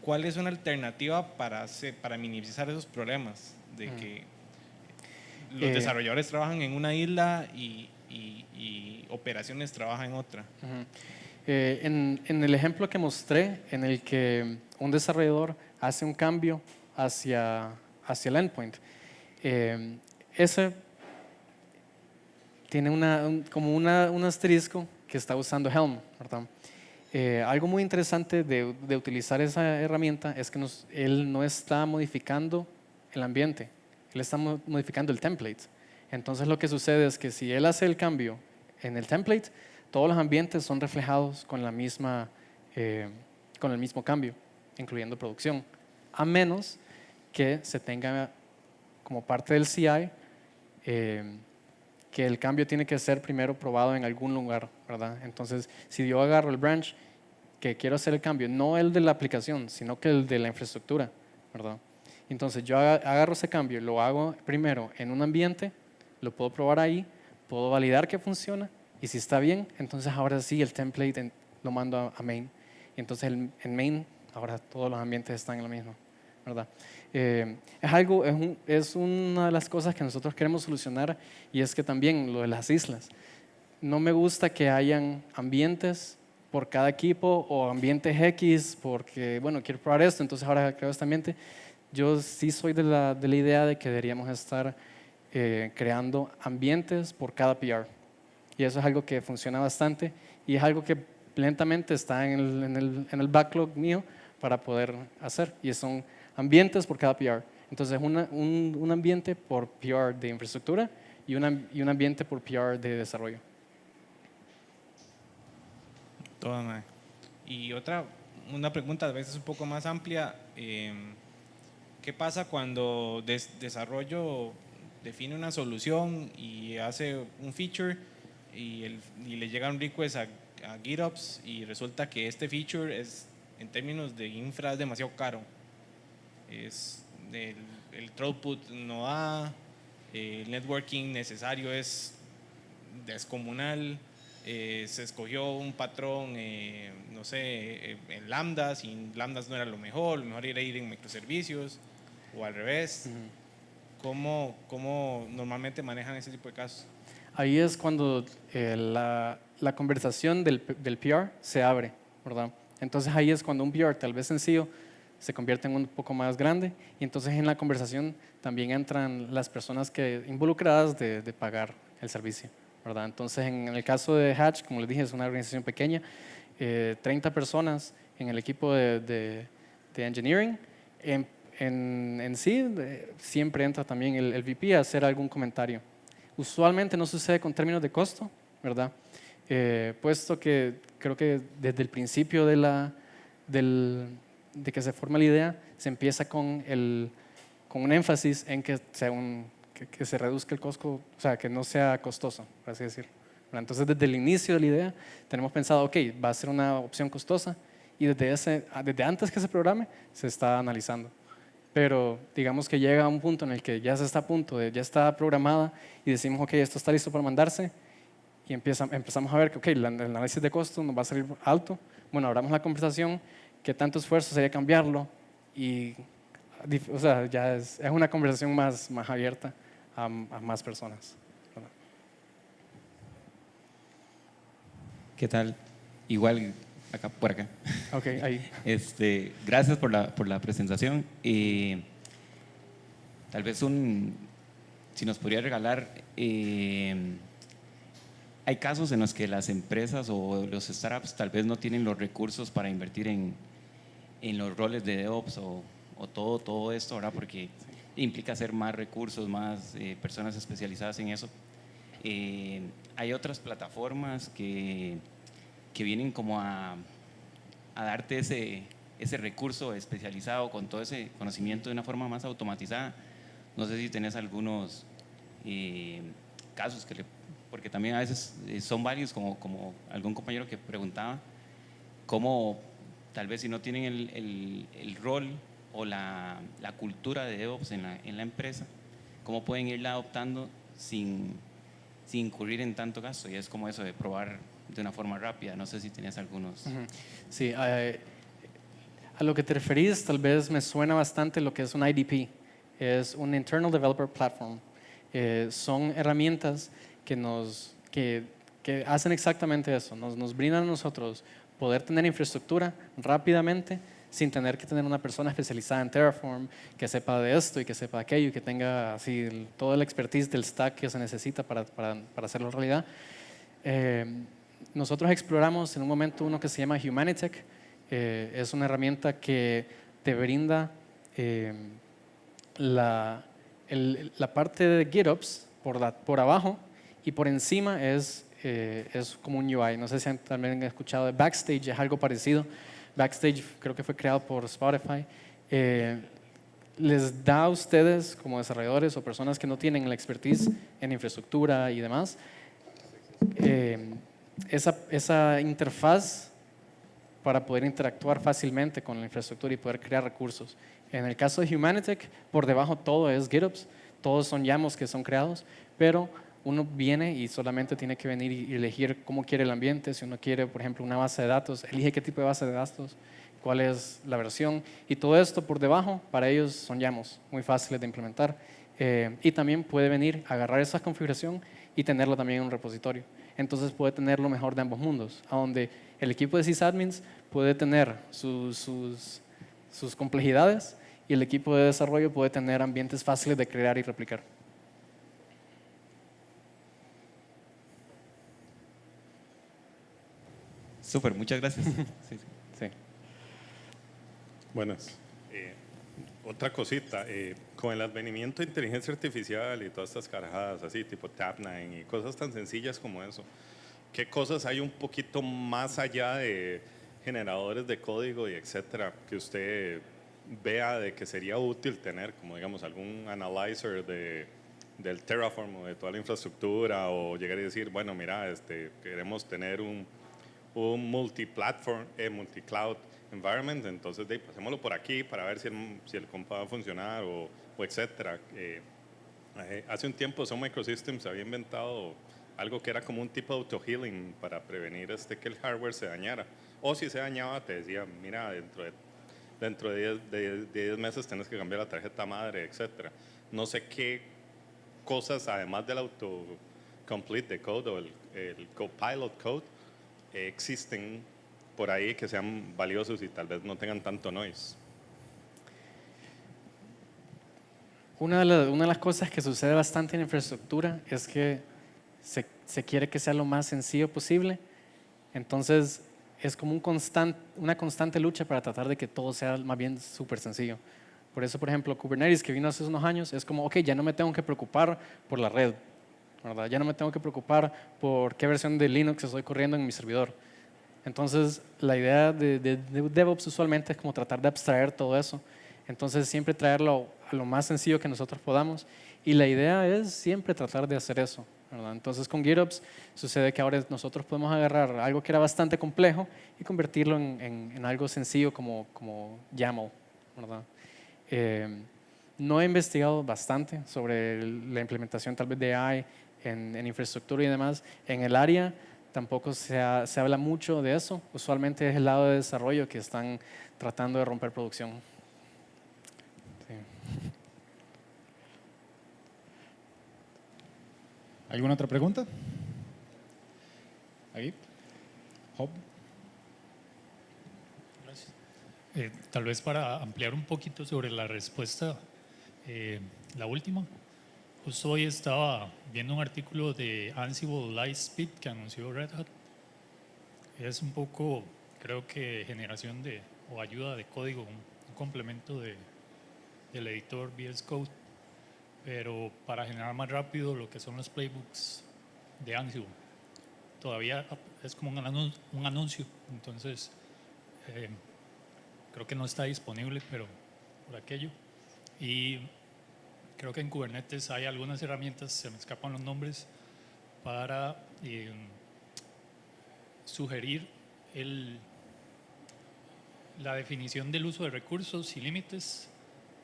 ¿Cuál es una alternativa para minimizar esos problemas? De que los desarrolladores trabajan en una isla y operaciones trabajan en otra. En el ejemplo que mostré, en el que un desarrollador hace un cambio hacia el endpoint, ese tiene un asterisco que está usando Helm, ¿verdad? Algo muy interesante de utilizar esa herramienta es que él no está modificando el ambiente, él está modificando el template. Entonces lo que sucede es que si él hace el cambio en el template, todos los ambientes son reflejados con el mismo cambio, incluyendo producción, a menos que se tenga como parte del CI que el cambio tiene que ser primero probado en algún lugar, ¿verdad? Entonces, si yo agarro el branch que quiero hacer el cambio, no el de la aplicación, sino que el de la infraestructura, ¿verdad? Entonces, yo agarro ese cambio, lo hago primero en un ambiente, lo puedo probar ahí, puedo validar que funciona, y si está bien, entonces ahora sí el template lo mando a main. Y entonces en main, ahora todos los ambientes están en lo mismo, ¿verdad? Es una de las cosas que nosotros queremos solucionar, y es que también lo de las islas. No me gusta que hayan ambientes por cada equipo o ambientes X porque, bueno, quiero probar esto, entonces ahora creo este ambiente. Yo sí soy de la idea de que deberíamos estar creando ambientes por cada PR. Y eso es algo que funciona bastante y es algo que lentamente está en el backlog mío para poder hacer. Y son ambientes por cada PR. Entonces, un ambiente por PR de infraestructura y un ambiente por PR de desarrollo. Toda madre. Y una pregunta a veces un poco más amplia. ¿Qué pasa cuando desarrollo define una solución y hace un feature y le llega un request a GitOps y resulta que este feature es, en términos de infra, es demasiado caro? El throughput no da, el networking necesario es descomunal. Se escogió un patrón, no sé, en lambdas, y lambdas no era lo mejor era ir en microservicios o al revés. ¿Cómo normalmente manejan ese tipo de casos? Ahí es cuando la conversación del PR se abre, ¿verdad? Entonces ahí es cuando un PR tal vez sencillo se convierte en un poco más grande, y entonces en la conversación también entran las personas involucradas de pagar el servicio, ¿verdad? Entonces en el caso de Hatch, como les dije, es una organización pequeña, 30 personas en el equipo de engineering. En sí, siempre entra también el VP a hacer algún comentario. Usualmente no sucede con términos de costo, ¿verdad? Puesto que creo que desde el principio de que se forma la idea, se empieza con un énfasis en que se reduzca el costo, o sea, que no sea costoso, por así decirlo. Entonces, desde el inicio de la idea, tenemos pensado, ok, va a ser una opción costosa, y desde antes que se programe, se está analizando. Pero digamos que llega a un punto en el que ya se está a punto, ya está programada, y decimos, ok, esto está listo para mandarse, y empezamos a ver que, ok, el análisis de costo nos va a salir alto. Bueno, abramos la conversación, qué tanto esfuerzo sería cambiarlo, y o sea, ya es una conversación más abierta a más personas. ¿Qué tal? Igual, por acá. Ok, ahí. Gracias por la presentación. Tal vez si nos podría regalar, hay casos en los que las empresas o los startups tal vez no tienen los recursos para invertir en los roles de DevOps o todo esto, ¿verdad? Porque implica hacer más recursos, más personas especializadas en eso. Hay otras plataformas que vienen como a darte ese recurso especializado con todo ese conocimiento de una forma más automatizada. No sé si tenés algunos casos porque también a veces son varios, como algún compañero que preguntaba, cómo tal vez si no tienen el rol o la cultura de DevOps en la empresa, cómo pueden irla adoptando sin incurrir en tanto gasto. Y es como eso de probar de una forma rápida. No sé si tenías algunos. Sí, a lo que te referís, tal vez me suena bastante lo que es un IDP. Es un Internal Developer Platform. Son herramientas que hacen exactamente eso. Nos brindan a nosotros poder tener infraestructura rápidamente, sin tener que tener una persona especializada en Terraform que sepa de esto y que sepa de aquello y que tenga así todo el expertise del stack que se necesita para hacerlo realidad. Nosotros exploramos en un momento uno que se llama Humanitech. Es una herramienta que te brinda la parte de GitOps por abajo, y por encima es como un UI. No sé si también han escuchado de Backstage, es algo parecido. Backstage creo que fue creado por Spotify. Les da a ustedes como desarrolladores o personas que no tienen la expertise en infraestructura y demás, esa interfaz para poder interactuar fácilmente con la infraestructura y poder crear recursos. En el caso de Humanitech, por debajo todo es GitOps, todos son YAMLs que son creados, pero uno viene y solamente tiene que venir y elegir cómo quiere el ambiente. Si uno quiere, por ejemplo, una base de datos, elige qué tipo de base de datos cuál es la versión, y todo esto por debajo para ellos son YAMLs muy fáciles de implementar. Y también puede venir, agarrar esa configuración y tenerlo también en un repositorio. Entonces puede tener lo mejor de ambos mundos, a donde el equipo de sysadmins puede tener sus complejidades y el equipo de desarrollo puede tener ambientes fáciles de crear y replicar. Súper, muchas gracias. Sí, sí. Sí. Buenas. Otra cosita, con el advenimiento de inteligencia artificial y todas estas carajadas así, tipo Tabnine y cosas tan sencillas como eso, ¿qué cosas hay un poquito más allá de generadores de código y etcétera que usted vea de que sería útil tener, como digamos algún analyzer del Terraform o de toda la infraestructura, o llegar y decir, bueno, mira, queremos tener un multi-platform, multi-cloud environment, entonces pasémoslo por aquí para ver si el compa va a funcionar o etcétera. Hace un tiempo Sun Microsystems había inventado algo que era como un tipo de auto-healing para prevenir que el hardware se dañara. O si se dañaba, te decía, mira, dentro de 10 meses tienes que cambiar la tarjeta madre, etcétera. No sé qué cosas, además del autocomplete de code o el copilot code, existen por ahí que sean valiosos y tal vez no tengan tanto noise. Una de las cosas que sucede bastante en infraestructura es que se quiere que sea lo más sencillo posible. Entonces es como una constante lucha para tratar de que todo sea más bien súper sencillo. Por eso, por ejemplo, Kubernetes, que vino hace unos años, es como, ok, ya no me tengo que preocupar por la red, ¿verdad? Ya no me tengo que preocupar por qué versión de Linux estoy corriendo en mi servidor. Entonces, la idea de DevOps usualmente es como tratar de abstraer todo eso. Entonces, siempre traerlo a lo más sencillo que nosotros podamos. Y la idea es siempre tratar de hacer eso, ¿verdad? Entonces, con GitOps sucede que ahora nosotros podemos agarrar algo que era bastante complejo y convertirlo en algo sencillo como YAML, ¿verdad? No he investigado bastante sobre la implementación tal vez de AI en infraestructura y demás. En el área tampoco se habla mucho de eso. Usualmente es el lado de desarrollo que están tratando de romper producción. Sí. ¿Alguna otra pregunta? Ahí. Job. Gracias. Tal vez para ampliar un poquito sobre la respuesta, la última. Justo hoy estaba viendo un artículo de Ansible Lightspeed que anunció Red Hat. Es un poco, creo que generación o ayuda de código, un complemento del editor VS Code, pero para generar más rápido lo que son los playbooks de Ansible. Todavía es como un anuncio, entonces creo que no está disponible, pero por aquello. Y creo que en Kubernetes hay algunas herramientas, se me escapan los nombres, para sugerir la definición del uso de recursos y límites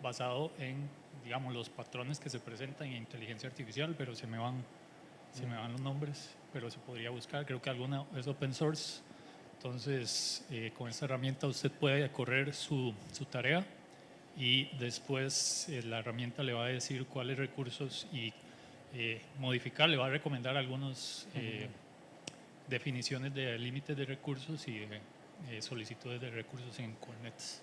basado en, digamos, los patrones que se presentan en inteligencia artificial, pero se me van los nombres, pero se podría buscar. Creo que alguna es open source, entonces con esta herramienta usted puede correr su tarea y después la herramienta le va a decir cuáles recursos y modificar, le va a recomendar algunas definiciones de límites de recursos y solicitudes de recursos en Kubernetes.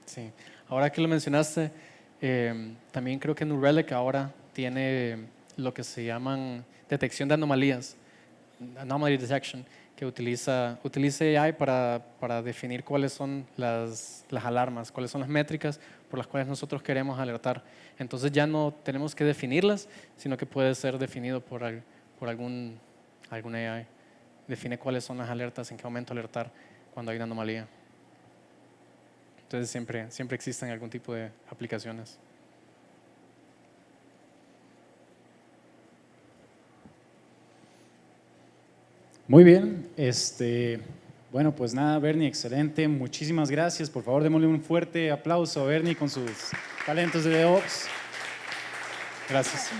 Sí, ahora que lo mencionaste, también creo que New Relic ahora tiene lo que se llaman detección de anomalías, anomaly detection, que utiliza AI para definir cuáles son las alarmas, cuáles son las métricas por las cuales nosotros queremos alertar. Entonces ya no tenemos que definirlas, sino que puede ser definido por algún AI. Define cuáles son las alertas, en qué momento alertar cuando hay una anomalía. Entonces siempre existen algún tipo de aplicaciones. Muy bien, bueno, pues nada, Bernie, excelente, muchísimas gracias. Por favor, démosle un fuerte aplauso a Bernie con sus talentos de DevOps. Gracias.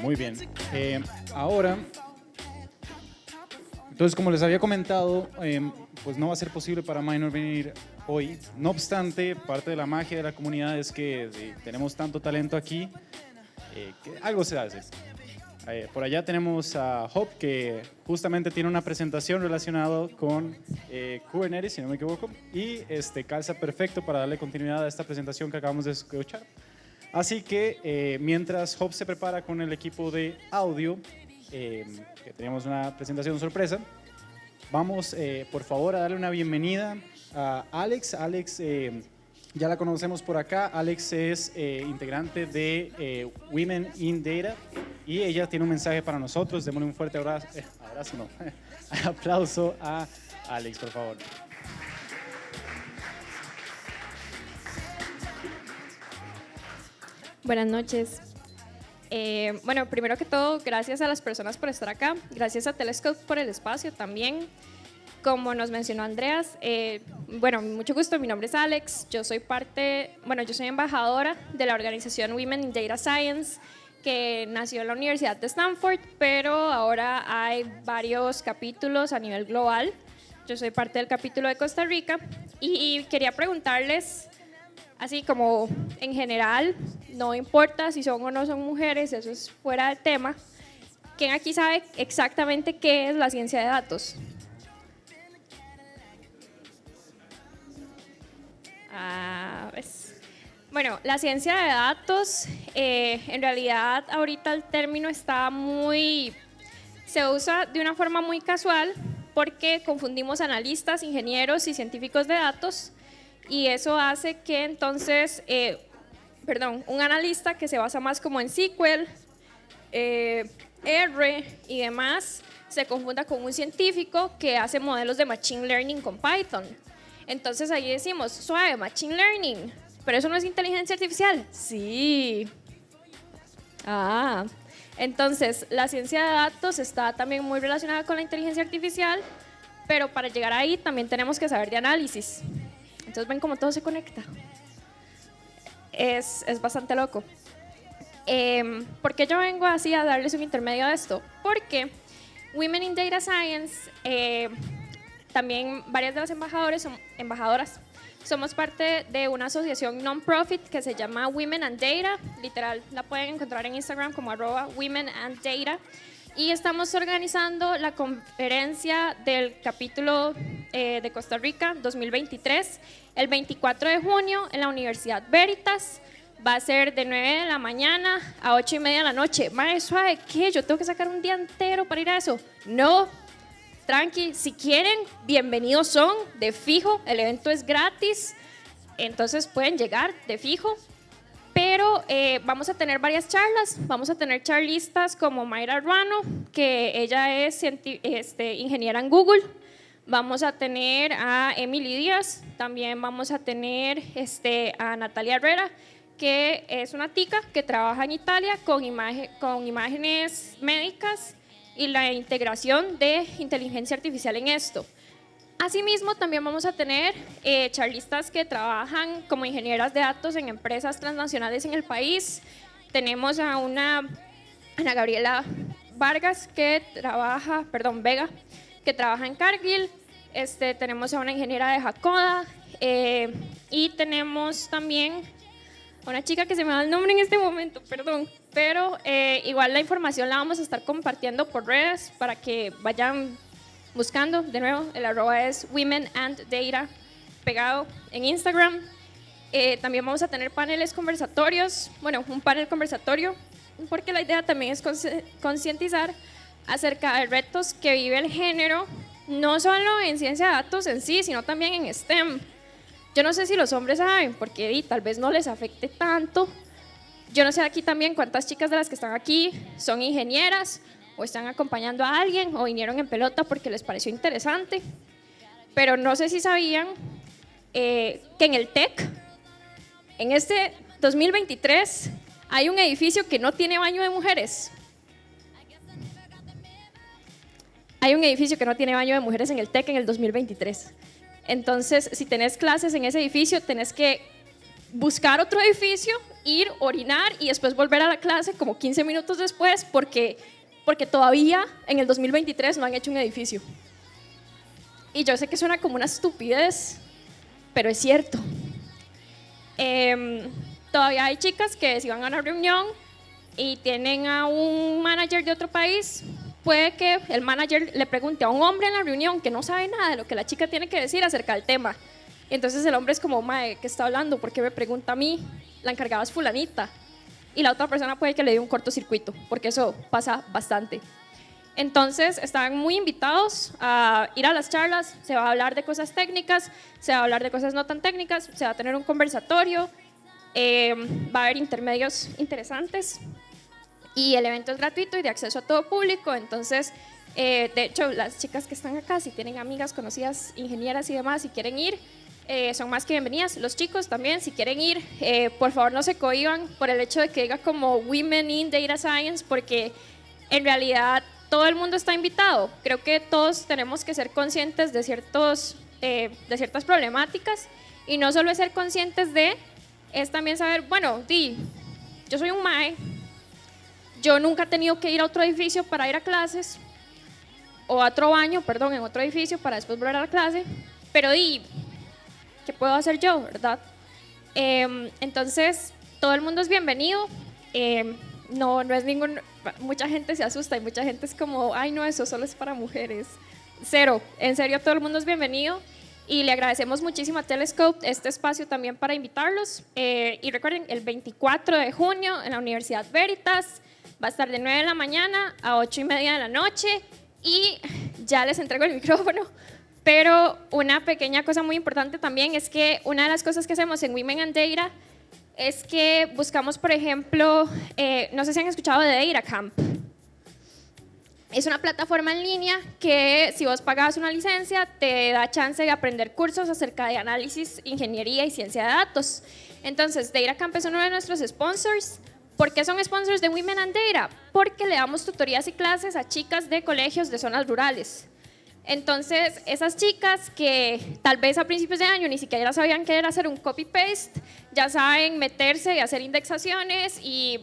Muy bien, ahora Entonces, como les había comentado, pues no va a ser posible para Minor venir hoy. No obstante, parte de la magia de la comunidad es que tenemos tanto talento aquí, que algo se hace. Por allá tenemos a Hope, que justamente tiene una presentación relacionada con Kubernetes, si no me equivoco, y calza perfecto para darle continuidad a esta presentación que acabamos de escuchar. Así que mientras Hope se prepara con el equipo de audio, que teníamos una presentación sorpresa, vamos por favor a darle una bienvenida a Alex. Alex ya la conocemos por acá. Alex es integrante de Women in Data y ella tiene un mensaje para nosotros. Démosle un fuerte aplauso a Alex, por favor. Buenas noches. Bueno, primero que todo, gracias a las personas por estar acá, gracias a Telescope por el espacio también. Como nos mencionó Andreas, bueno, mucho gusto, mi nombre es Alex, yo soy embajadora de la organización Women in Data Science, que nació en la Universidad de Stanford, pero ahora hay varios capítulos a nivel global. Yo soy parte del capítulo de Costa Rica y quería preguntarles, así como en general, no importa si son o no son mujeres, eso es fuera del tema, ¿quién aquí sabe exactamente qué es la ciencia de datos? Bueno, la ciencia de datos, en realidad ahorita el término se usa de una forma muy casual porque confundimos analistas, ingenieros y científicos de datos, y eso hace que entonces, un analista que se basa más como en SQL, R y demás, se confunda con un científico que hace modelos de Machine Learning con Python. Entonces ahí decimos, suave, Machine Learning, pero eso no es inteligencia artificial. Sí. Entonces la ciencia de datos está también muy relacionada con la inteligencia artificial, pero para llegar ahí también tenemos que saber de análisis. Entonces ven cómo todo se conecta. Es bastante loco. ¿Por qué yo vengo así a darles un intermedio de esto? Porque Women in Data Science, también varias de las embajadoras, somos parte de una asociación non-profit que se llama Women and Data, literal, la pueden encontrar en Instagram como @womenanddata, y estamos organizando la conferencia del capítulo de Costa Rica 2023, el 24 de junio en la Universidad Veritas. Va a ser de 9 de la mañana a 8:30 de la noche. Mae, suave, ¿qué? ¿Yo tengo que sacar un día entero para ir a eso? No, tranqui, si quieren, bienvenidos son, de fijo, el evento es gratis, entonces pueden llegar de fijo, pero vamos a tener varias charlas, vamos a tener charlistas como Mayra Ruano, que ella es ingeniera en Google, vamos a tener a Emily Díaz, también vamos a tener a Natalia Herrera, que es una tica que trabaja en Italia con imágenes médicas y la integración de inteligencia artificial en esto. Asimismo, también vamos a tener charlistas que trabajan como ingenieras de datos en empresas transnacionales en el país. Tenemos a Ana Gabriela Vega, que trabaja en Cargill. Tenemos a una ingeniera de Jacoda y tenemos también a una chica que se me da el nombre en este momento, perdón, pero igual la información la vamos a estar compartiendo por redes para que vayan buscando. De nuevo, el @ es Women and Data pegado en Instagram. También vamos a tener paneles conversatorios, un panel conversatorio, porque la idea también es concientizar acerca de retos que vive el género, no solo en ciencia de datos en sí, sino también en STEM. Yo no sé si los hombres saben, porque tal vez no les afecte tanto. Yo no sé aquí también cuántas chicas de las que están aquí son ingenieras o están acompañando a alguien o vinieron en pelota porque les pareció interesante. Pero no sé si sabían que en el TEC, en este 2023, hay un edificio que no tiene baño de mujeres. Hay un edificio que no tiene baño de mujeres en el TEC en el 2023. Entonces, si tenés clases en ese edificio, tenés que buscar otro edificio, ir, orinar y después volver a la clase como 15 minutos después porque porque todavía en el 2023 no han hecho un edificio. Y yo sé que suena como una estupidez, pero es cierto. Todavía hay chicas que si van a una reunión y tienen a un manager de otro país, puede que el manager le pregunte a un hombre en la reunión que no sabe nada de lo que la chica tiene que decir acerca del tema. Y entonces el hombre es como, mae, ¿qué está hablando? ¿Por qué me pregunta a mí? La encargada es fulanita. Y la otra persona puede que le dé un cortocircuito, porque eso pasa bastante. Entonces están muy invitados a ir a las charlas, se va a hablar de cosas técnicas, se va a hablar de cosas no tan técnicas, se va a tener un conversatorio, va a haber intermedios interesantes y el evento es gratuito y de acceso a todo público. Entonces, de hecho, las chicas que están acá, si tienen amigas conocidas, ingenieras y demás, si quieren ir, son más que bienvenidas. Los chicos también, si quieren ir, por favor no se cohíban por el hecho de que diga como Women in Data Science, porque en realidad todo el mundo está invitado. Creo que todos tenemos que ser conscientes de ciertas problemáticas, y no solo es ser conscientes de, es también saber, bueno, yo soy un mae, yo nunca he tenido que ir a otro edificio para ir a clases, o a otro baño, perdón, en otro edificio para después volver a la clase, pero ¿qué puedo hacer yo, verdad? Entonces, todo el mundo es bienvenido. No es mucha gente se asusta y mucha gente es como, ay no, eso solo es para mujeres. Cero, en serio, todo el mundo es bienvenido y le agradecemos muchísimo a Telescope este espacio también para invitarlos. Y recuerden, el 24 de junio en la Universidad Veritas va a estar de 9 de la mañana a 8:30 de la noche, y ya les entrego el micrófono. Pero una pequeña cosa muy importante también es que una de las cosas que hacemos en Women and Data es que buscamos, por ejemplo, no sé si han escuchado de Data Camp. Es una plataforma en línea que si vos pagas una licencia te da chance de aprender cursos acerca de análisis, ingeniería y ciencia de datos. Entonces, Data Camp es uno de nuestros sponsors. ¿Por qué son sponsors de Women and Data? Porque le damos tutorías y clases a chicas de colegios de zonas rurales. Entonces, esas chicas que tal vez a principios de año ni siquiera sabían qué era hacer un copy-paste, ya saben meterse y hacer indexaciones y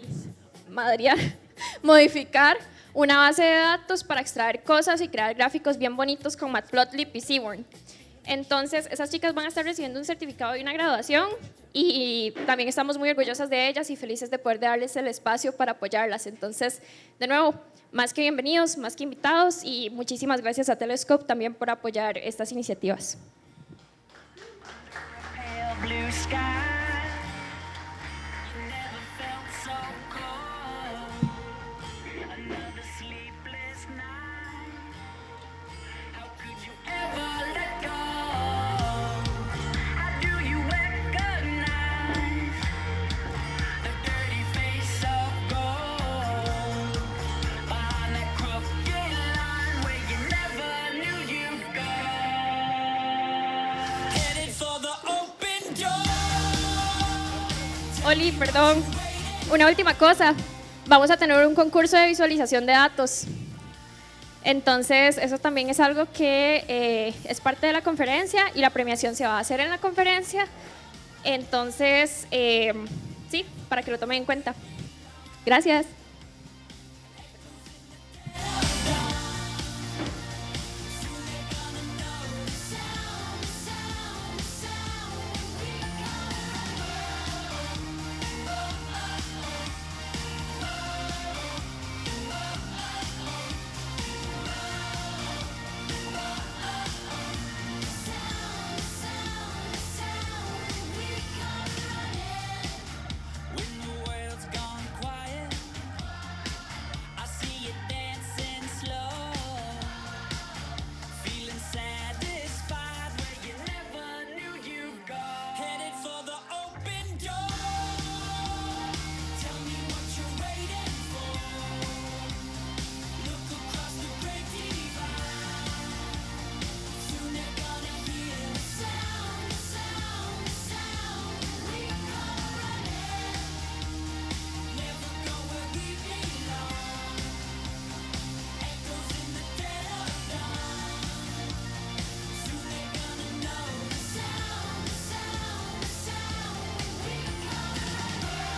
modificar una base de datos para extraer cosas y crear gráficos bien bonitos con Matplotlib y Seaborn. Entonces, esas chicas van a estar recibiendo un certificado y una graduación, y también estamos muy orgullosas de ellas y felices de poder darles el espacio para apoyarlas. Entonces, de nuevo, más que bienvenidos, más que invitados, y muchísimas gracias a Telescope también por apoyar estas iniciativas. Oli, perdón, una última cosa, vamos a tener un concurso de visualización de datos. Entonces, eso también es algo que es parte de la conferencia, y la premiación se va a hacer en la conferencia. Entonces, sí, para que lo tomen en cuenta. Gracias.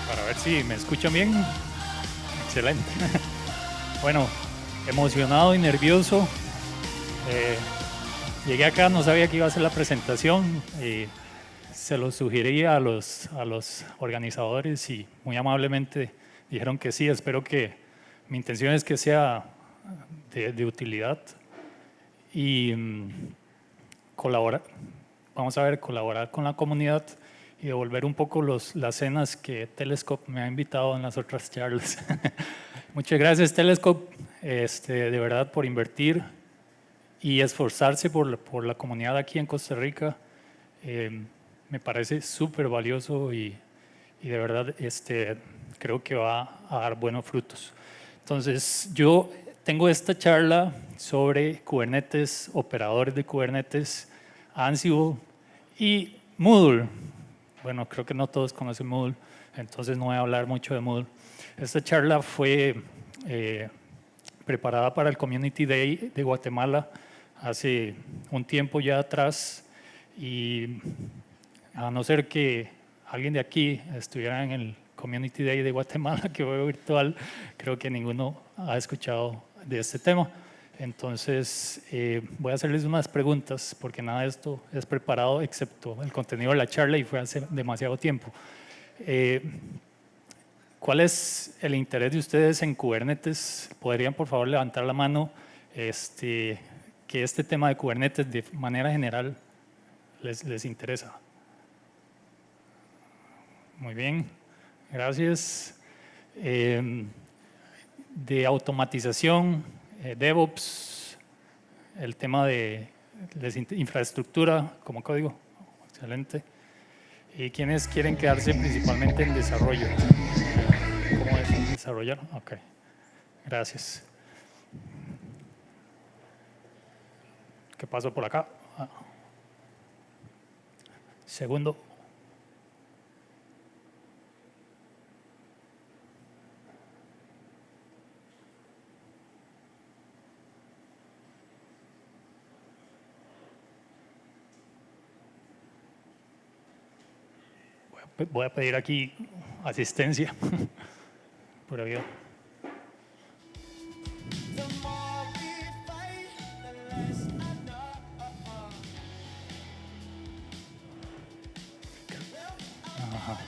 Para ver si me escuchan bien. Excelente. Bueno, emocionado y nervioso. Llegué acá, no sabía que iba a hacer la presentación y se lo sugerí a los organizadores y muy amablemente dijeron que sí. Espero que mi intención es que sea de utilidad y colaborar con la comunidad y devolver un poco las cenas que Telescope me ha invitado en las otras charlas. Muchas gracias, Telescope, de verdad, por invertir y esforzarse por la comunidad aquí en Costa Rica. Me parece súper valioso y de verdad creo que va a dar buenos frutos. Entonces, yo tengo esta charla sobre Kubernetes, operadores de Kubernetes, Ansible y Moodle. Bueno, creo que no todos conocen Moodle, entonces no voy a hablar mucho de Moodle. Esta charla fue preparada para el Community Day de Guatemala hace un tiempo ya atrás y a no ser que alguien de aquí estuviera en el Community Day de Guatemala, que fue virtual, creo que ninguno ha escuchado de este tema. Entonces, voy a hacerles unas preguntas, porque nada de esto es preparado, excepto el contenido de la charla, y fue hace demasiado tiempo. ¿Cuál es el interés de ustedes en Kubernetes? ¿Podrían, por favor, levantar la mano que este tema de Kubernetes, de manera general, les interesa? Muy bien, gracias. De automatización, DevOps, el tema de infraestructura como código, excelente. ¿Y quiénes quieren quedarse principalmente en desarrollo? ¿Cómo es desarrollar? Ok, gracias. ¿Qué pasó por acá? Segundo. Voy a pedir aquí asistencia por avión. Ajá.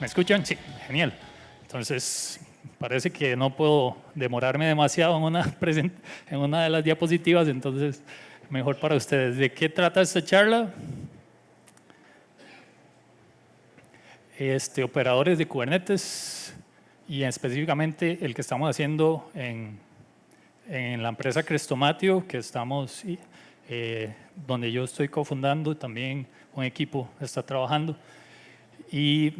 ¿Me escuchan? Sí, genial. Entonces, parece que no puedo demorarme demasiado en una de las diapositivas, entonces mejor para ustedes. ¿De qué trata esta charla? Operadores de Kubernetes y específicamente el que estamos haciendo en la empresa Crestomatio, que estamos, donde yo estoy cofundando, también un equipo está trabajando. Y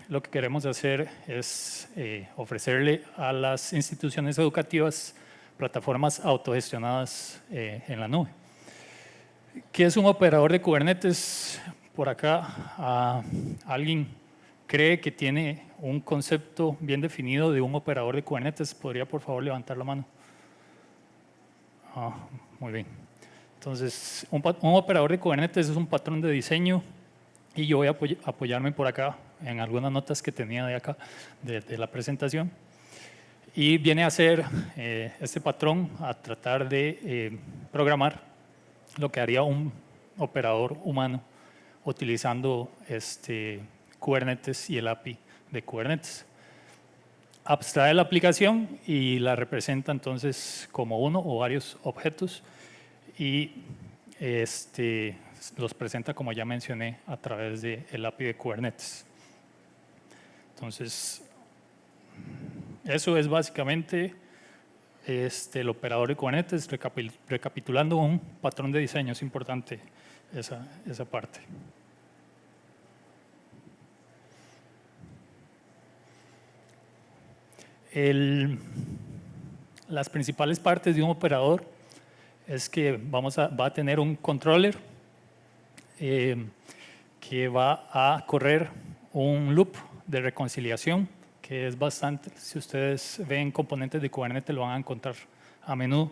lo que queremos hacer es ofrecerle a las instituciones educativas plataformas autogestionadas en la nube. ¿Qué es un operador de Kubernetes? Por acá, ¿alguien cree que tiene un concepto bien definido de un operador de Kubernetes? ¿Podría, por favor, levantar la mano? Muy bien. Entonces, un operador de Kubernetes es un patrón de diseño y yo voy a apoyarme por acá en algunas notas que tenía de acá, de la presentación. Y viene a ser este patrón a tratar de programar lo que haría un operador humano utilizando Kubernetes y el API de Kubernetes. Abstrae la aplicación y la representa entonces como uno o varios objetos y los presenta, como ya mencioné, a través del API de Kubernetes. Entonces, eso es básicamente el operador de Kubernetes, recapitulando un patrón de diseño. Es importante esa parte. Las principales partes de un operador es que va a tener un controller que va a correr un loop de reconciliación, que es bastante, si ustedes ven componentes de Kubernetes lo van a encontrar a menudo.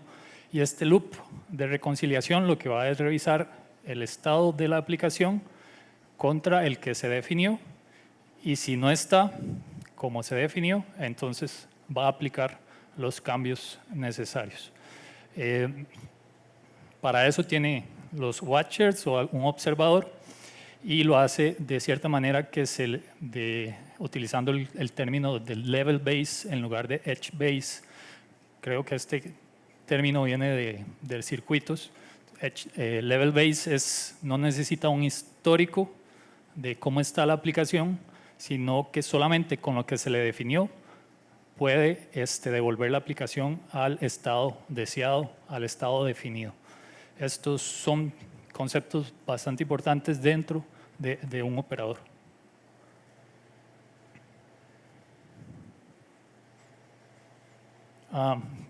Y este loop de reconciliación lo que va a es revisar el estado de la aplicación contra el que se definió, y si no está como se definió, entonces va a aplicar los cambios necesarios. Para eso tiene los watchers o un observador, y lo hace de cierta manera que utilizando el término de level base en lugar de edge base. Creo que este término viene de circuitos. Level base no necesita un histórico de cómo está la aplicación, sino que solamente con lo que se le definió puede devolver la aplicación al estado deseado, al estado definido. Estos son conceptos bastante importantes dentro de un operador.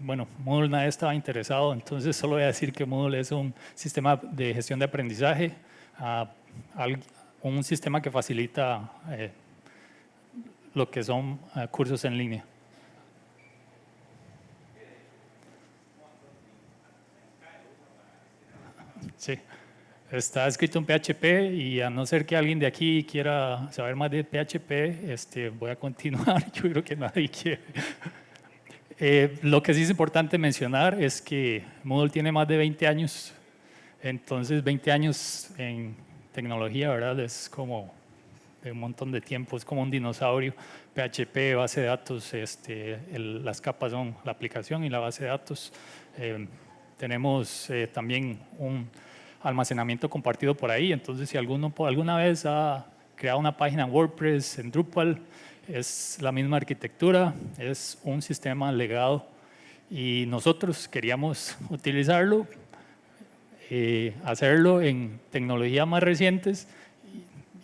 Bueno, Moodle nadie estaba interesado, entonces solo voy a decir que Moodle es un sistema de gestión de aprendizaje, un sistema que facilita lo que son cursos en línea. Sí, está escrito en PHP y a no ser que alguien de aquí quiera saber más de PHP, voy a continuar. Yo creo que nadie quiere. Lo que sí es importante mencionar es que Moodle tiene más de 20 años, entonces 20 años en tecnología, ¿verdad? Es como de un montón de tiempo, es como un dinosaurio. PHP, base de datos, las capas son la aplicación y la base de datos. Tenemos también un almacenamiento compartido por ahí, entonces si alguna vez ha creado una página en WordPress, en Drupal, es la misma arquitectura, es un sistema legado y nosotros queríamos utilizarlo, hacerlo en tecnologías más recientes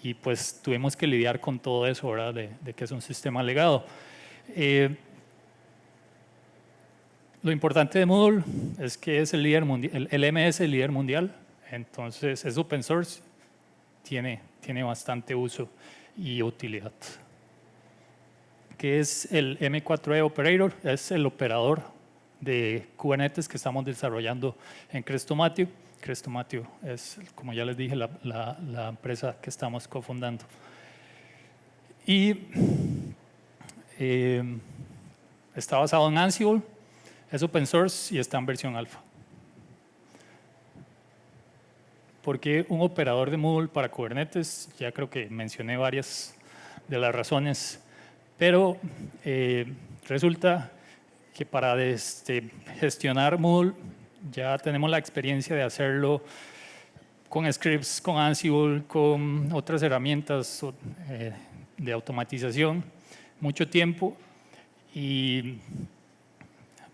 y pues tuvimos que lidiar con todo eso, ¿verdad? De que es un sistema legado. Lo importante de Moodle es que es el líder mundial, el LMS el líder mundial, entonces es open source, tiene bastante uso y utilidad. ¿Qué es el M4E Operator? Es el operador de Kubernetes que estamos desarrollando en Crestomatio. Crestomatio es, como ya les dije, la empresa que estamos cofundando. Y está basado en Ansible, es open source y está en versión alfa. ¿Por qué un operador de Moodle para Kubernetes? Ya creo que mencioné varias de las razones, pero resulta que para gestionar Moodle ya tenemos la experiencia de hacerlo con scripts, con Ansible, con otras herramientas de automatización, mucho tiempo, y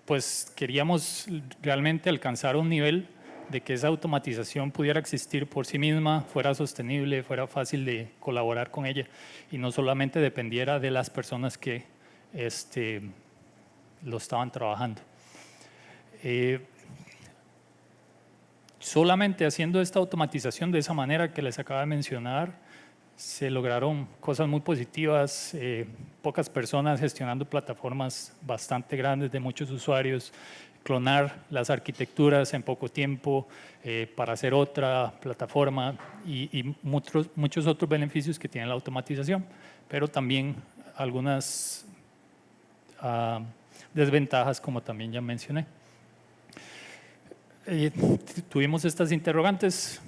pues queríamos realmente alcanzar un nivel de que esa automatización pudiera existir por sí misma, fuera sostenible, fuera fácil de colaborar con ella y no solamente dependiera de las personas que lo estaban trabajando. Solamente haciendo esta automatización de esa manera que les acabo de mencionar, se lograron cosas muy positivas, pocas personas gestionando plataformas bastante grandes de muchos usuarios, clonar las arquitecturas en poco tiempo para hacer otra plataforma y muchos otros beneficios que tiene la automatización, pero también algunas desventajas, como también ya mencioné. Tuvimos estas interrogantes.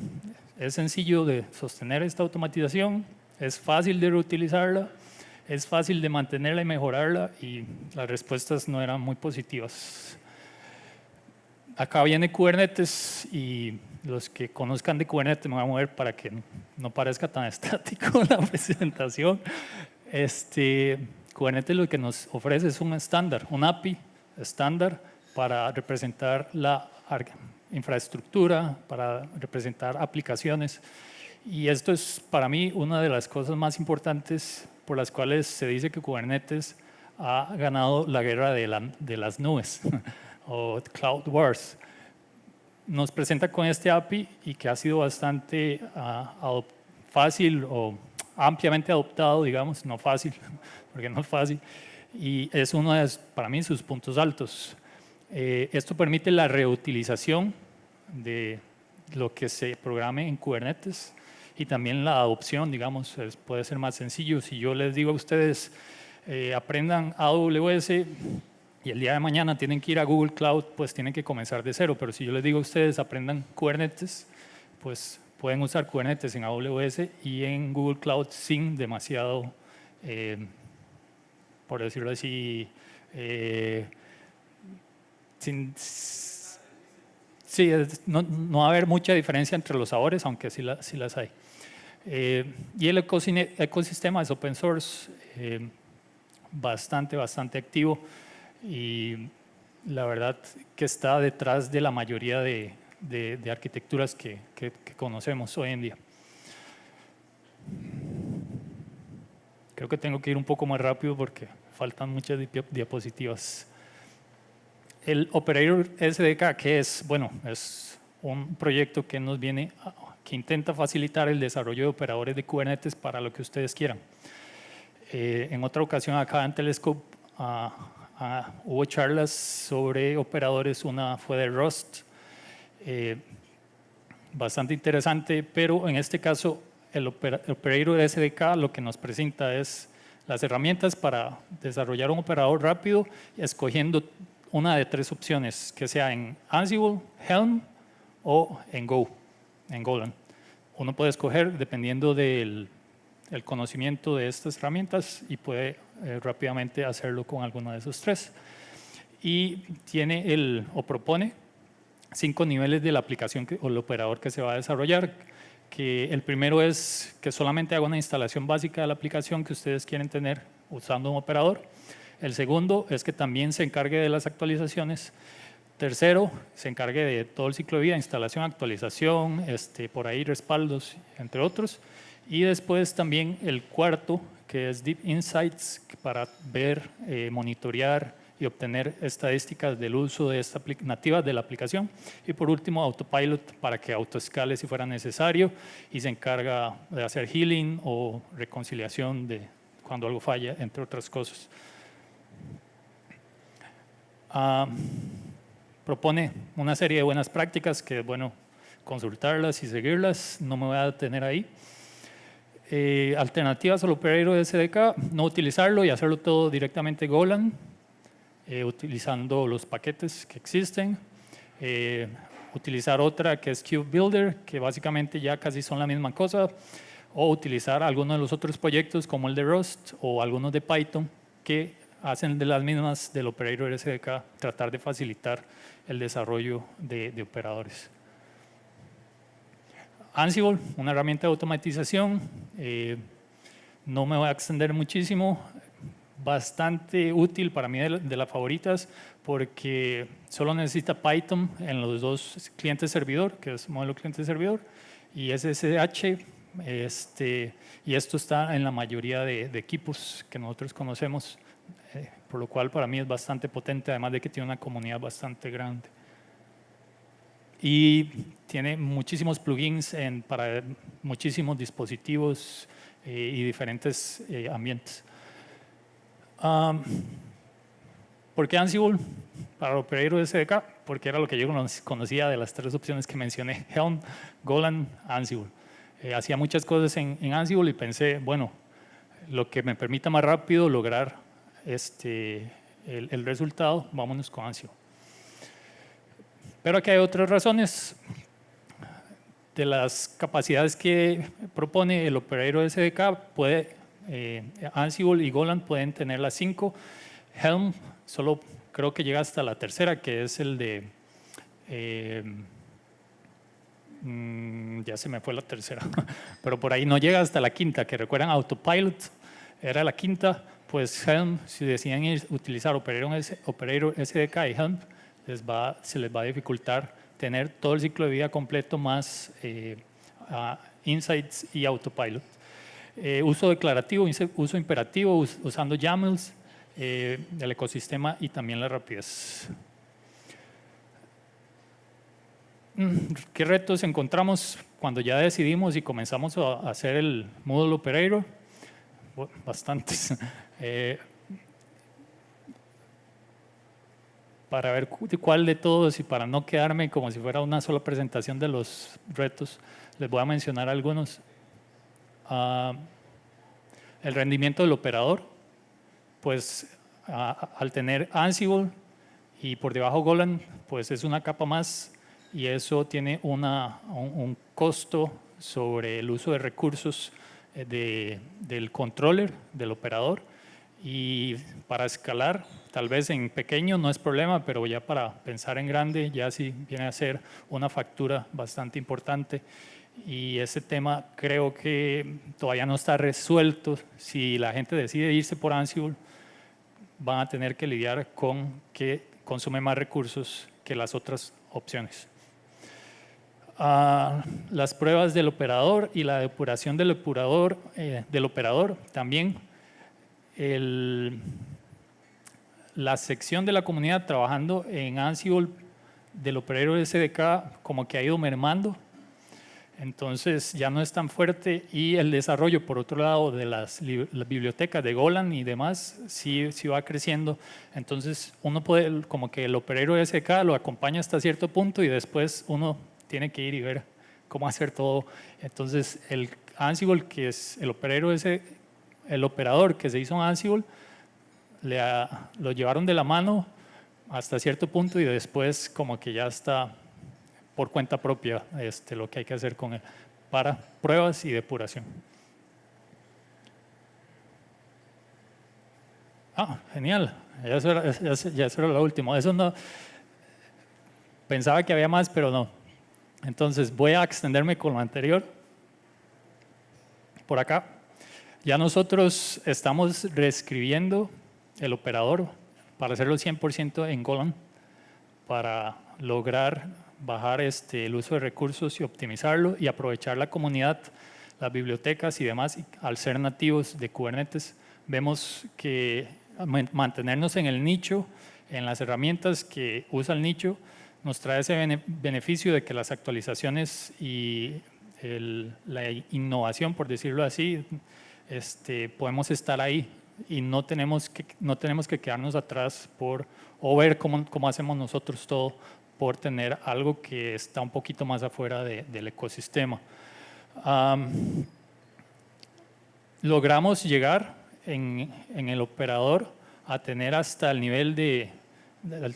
Es sencillo de sostener esta automatización, es fácil de reutilizarla, es fácil de mantenerla y mejorarla, y las respuestas no eran muy positivas. Acá viene Kubernetes, y los que conozcan de Kubernetes me voy a mover para que no parezca tan estático la presentación. Kubernetes lo que nos ofrece es un estándar, un API estándar para representar la infraestructura, para representar aplicaciones. Y esto es para mí una de las cosas más importantes por las cuales se dice que Kubernetes ha ganado la guerra de las nubes o Cloud Wars. Nos presenta con este API y que ha sido bastante fácil o ampliamente adoptado, digamos, no fácil, porque no es fácil, y es uno de, para mí, sus puntos altos. Esto permite la reutilización de lo que se programe en Kubernetes y también la adopción, digamos, puede ser más sencillo. Si yo les digo a ustedes, aprendan AWS y el día de mañana tienen que ir a Google Cloud, pues tienen que comenzar de cero. Pero si yo les digo a ustedes, aprendan Kubernetes, pues pueden usar Kubernetes en AWS y en Google Cloud sin demasiado, por decirlo así, no va a haber mucha diferencia entre los sabores, aunque sí las hay. Y el ecosistema es open source, bastante activo, y la verdad que está detrás de la mayoría de arquitecturas que conocemos hoy en día. Creo que tengo que ir un poco más rápido porque faltan muchas diapositivas. El Operator SDK, que es, bueno, es un proyecto que nos viene, que intenta facilitar el desarrollo de operadores de Kubernetes para lo que ustedes quieran. En otra ocasión acá en Telescope hubo charlas sobre operadores, una fue de Rust, bastante interesante, pero en este caso el Operator SDK lo que nos presenta es las herramientas para desarrollar un operador rápido, escogiendo una de tres opciones, que sea en Ansible, Helm o en Go, en Golang. Uno puede escoger dependiendo del conocimiento de estas herramientas y puede rápidamente hacerlo con alguna de esos tres. Y tiene o propone 5 niveles de la aplicación o el operador que se va a desarrollar, que el primero es que solamente haga una instalación básica de la aplicación que ustedes quieren tener usando un operador. El segundo es que también se encargue de las actualizaciones. Tercero, se encargue de todo el ciclo de vida, instalación, actualización, por ahí respaldos, entre otros. Y después también el cuarto, que es Deep Insights, para ver, monitorear y obtener estadísticas del uso de nativas de la aplicación. Y por último, Autopilot, para que autoescale si fuera necesario y se encarga de hacer healing o reconciliación de cuando algo falla, entre otras cosas. Propone una serie de buenas prácticas que es bueno consultarlas y seguirlas, no me voy a detener ahí. Alternativas al Operator SDK, no utilizarlo y hacerlo todo directamente Golang, utilizando los paquetes que existen. Utilizar otra que es Cube Builder, que básicamente ya casi son la misma cosa, o utilizar algunos de los otros proyectos como el de Rust o algunos de Python que hacen de las mismas del Operator SDK, tratar de facilitar el desarrollo de operadores. Ansible, una herramienta de automatización, no me voy a extender muchísimo, bastante útil para mí, de las favoritas, porque solo necesita Python en los dos clientes servidor, que es modelo cliente servidor, y SSH, y esto está en la mayoría de equipos que nosotros conocemos, por lo cual para mí es bastante potente, además de que tiene una comunidad bastante grande. Y tiene muchísimos plugins para muchísimos dispositivos y diferentes ambientes. ¿Por qué Ansible para Operator SDK? porque era lo que yo conocía de las 3 opciones que mencioné: Helm, Golan, Ansible. Hacía muchas cosas en Ansible y pensé, bueno, lo que me permita más rápido lograr el resultado, vámonos con Ansible. Pero aquí hay otras razones. De las capacidades que propone el Operator SDK, Ansible y Golan pueden tener las 5. Helm solo creo que llega hasta la tercera, que es el de... ya se me fue la tercera, pero por ahí no llega hasta la quinta, que recuerdan Autopilot, era la quinta. Pues Helm, si deciden utilizar Operator SDK y Helm, se les va a dificultar tener todo el ciclo de vida completo más Insights y Autopilot. Uso declarativo, uso imperativo, usando YAMLs, el ecosistema y también la rapidez. ¿Qué retos encontramos cuando ya decidimos y comenzamos a hacer el Moodle Operator? Bastantes. Para ver cuál de todos y para no quedarme como si fuera una sola presentación de los retos, les voy a mencionar algunos. El rendimiento del operador, pues al tener Ansible y por debajo Golan, pues es una capa más y eso tiene un costo sobre el uso de recursos del controller, del operador. Y para escalar, tal vez en pequeño no es problema, pero ya para pensar en grande ya sí viene a ser una factura bastante importante. Y ese tema creo que todavía no está resuelto. Si la gente decide irse por Ansible, van a tener que lidiar con que consume más recursos que las otras opciones. Las pruebas del operador y la depuración del operador también. La sección de la comunidad trabajando en Ansible del Operator SDK como que ha ido mermando, entonces ya no es tan fuerte, y el desarrollo por otro lado de las bibliotecas de Golan y demás sí va creciendo. Entonces uno puede, como que el Operator SDK lo acompaña hasta cierto punto y después uno tiene que ir y ver cómo hacer todo. Entonces el Ansible, que es el operador que se hizo en Ansible, lo llevaron de la mano hasta cierto punto y después como que ya está por cuenta propia lo que hay que hacer con él para pruebas y depuración. Genial, ya eso era lo último. Eso no, pensaba que había más, pero no. Entonces voy a extenderme con lo anterior. Por acá. Ya nosotros estamos reescribiendo el operador para hacerlo 100% en Golan, para lograr bajar el uso de recursos y optimizarlo y aprovechar la comunidad, las bibliotecas y demás. Y al ser nativos de Kubernetes, vemos que mantenernos en el nicho, en las herramientas que usa el nicho, nos trae ese beneficio de que las actualizaciones y la innovación, por decirlo así, podemos estar ahí y no tenemos que quedarnos atrás o ver cómo hacemos nosotros todo por tener algo que está un poquito más afuera del ecosistema. Logramos llegar en el operador a tener hasta el nivel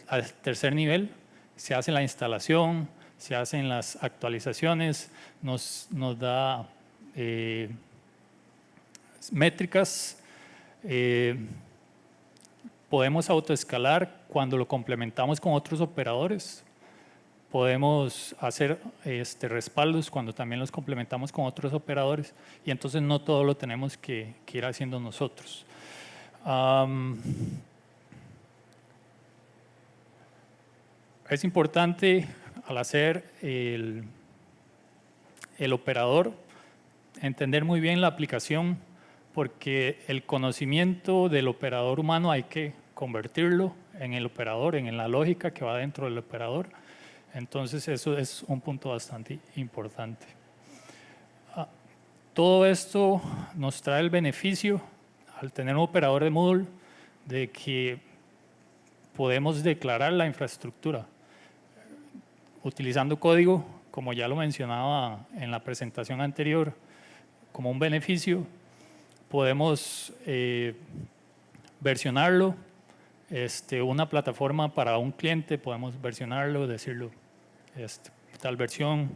al tercer nivel. Se hace la instalación, se hacen las actualizaciones, nos da métricas, podemos autoescalar cuando lo complementamos con otros operadores, podemos hacer respaldos cuando también los complementamos con otros operadores, y entonces no todo lo tenemos que ir haciendo nosotros. Es importante al hacer el operador entender muy bien la aplicación, porque el conocimiento del operador humano hay que convertirlo en el operador, en la lógica que va dentro del operador. Entonces eso es un punto bastante importante. Todo esto nos trae el beneficio, al tener un operador de Moodle, de que podemos declarar la infraestructura. utilizando código, como ya lo mencionaba en la presentación anterior, como un beneficio, podemos versionarlo. Una plataforma para un cliente, podemos versionarlo, decirlo, tal versión,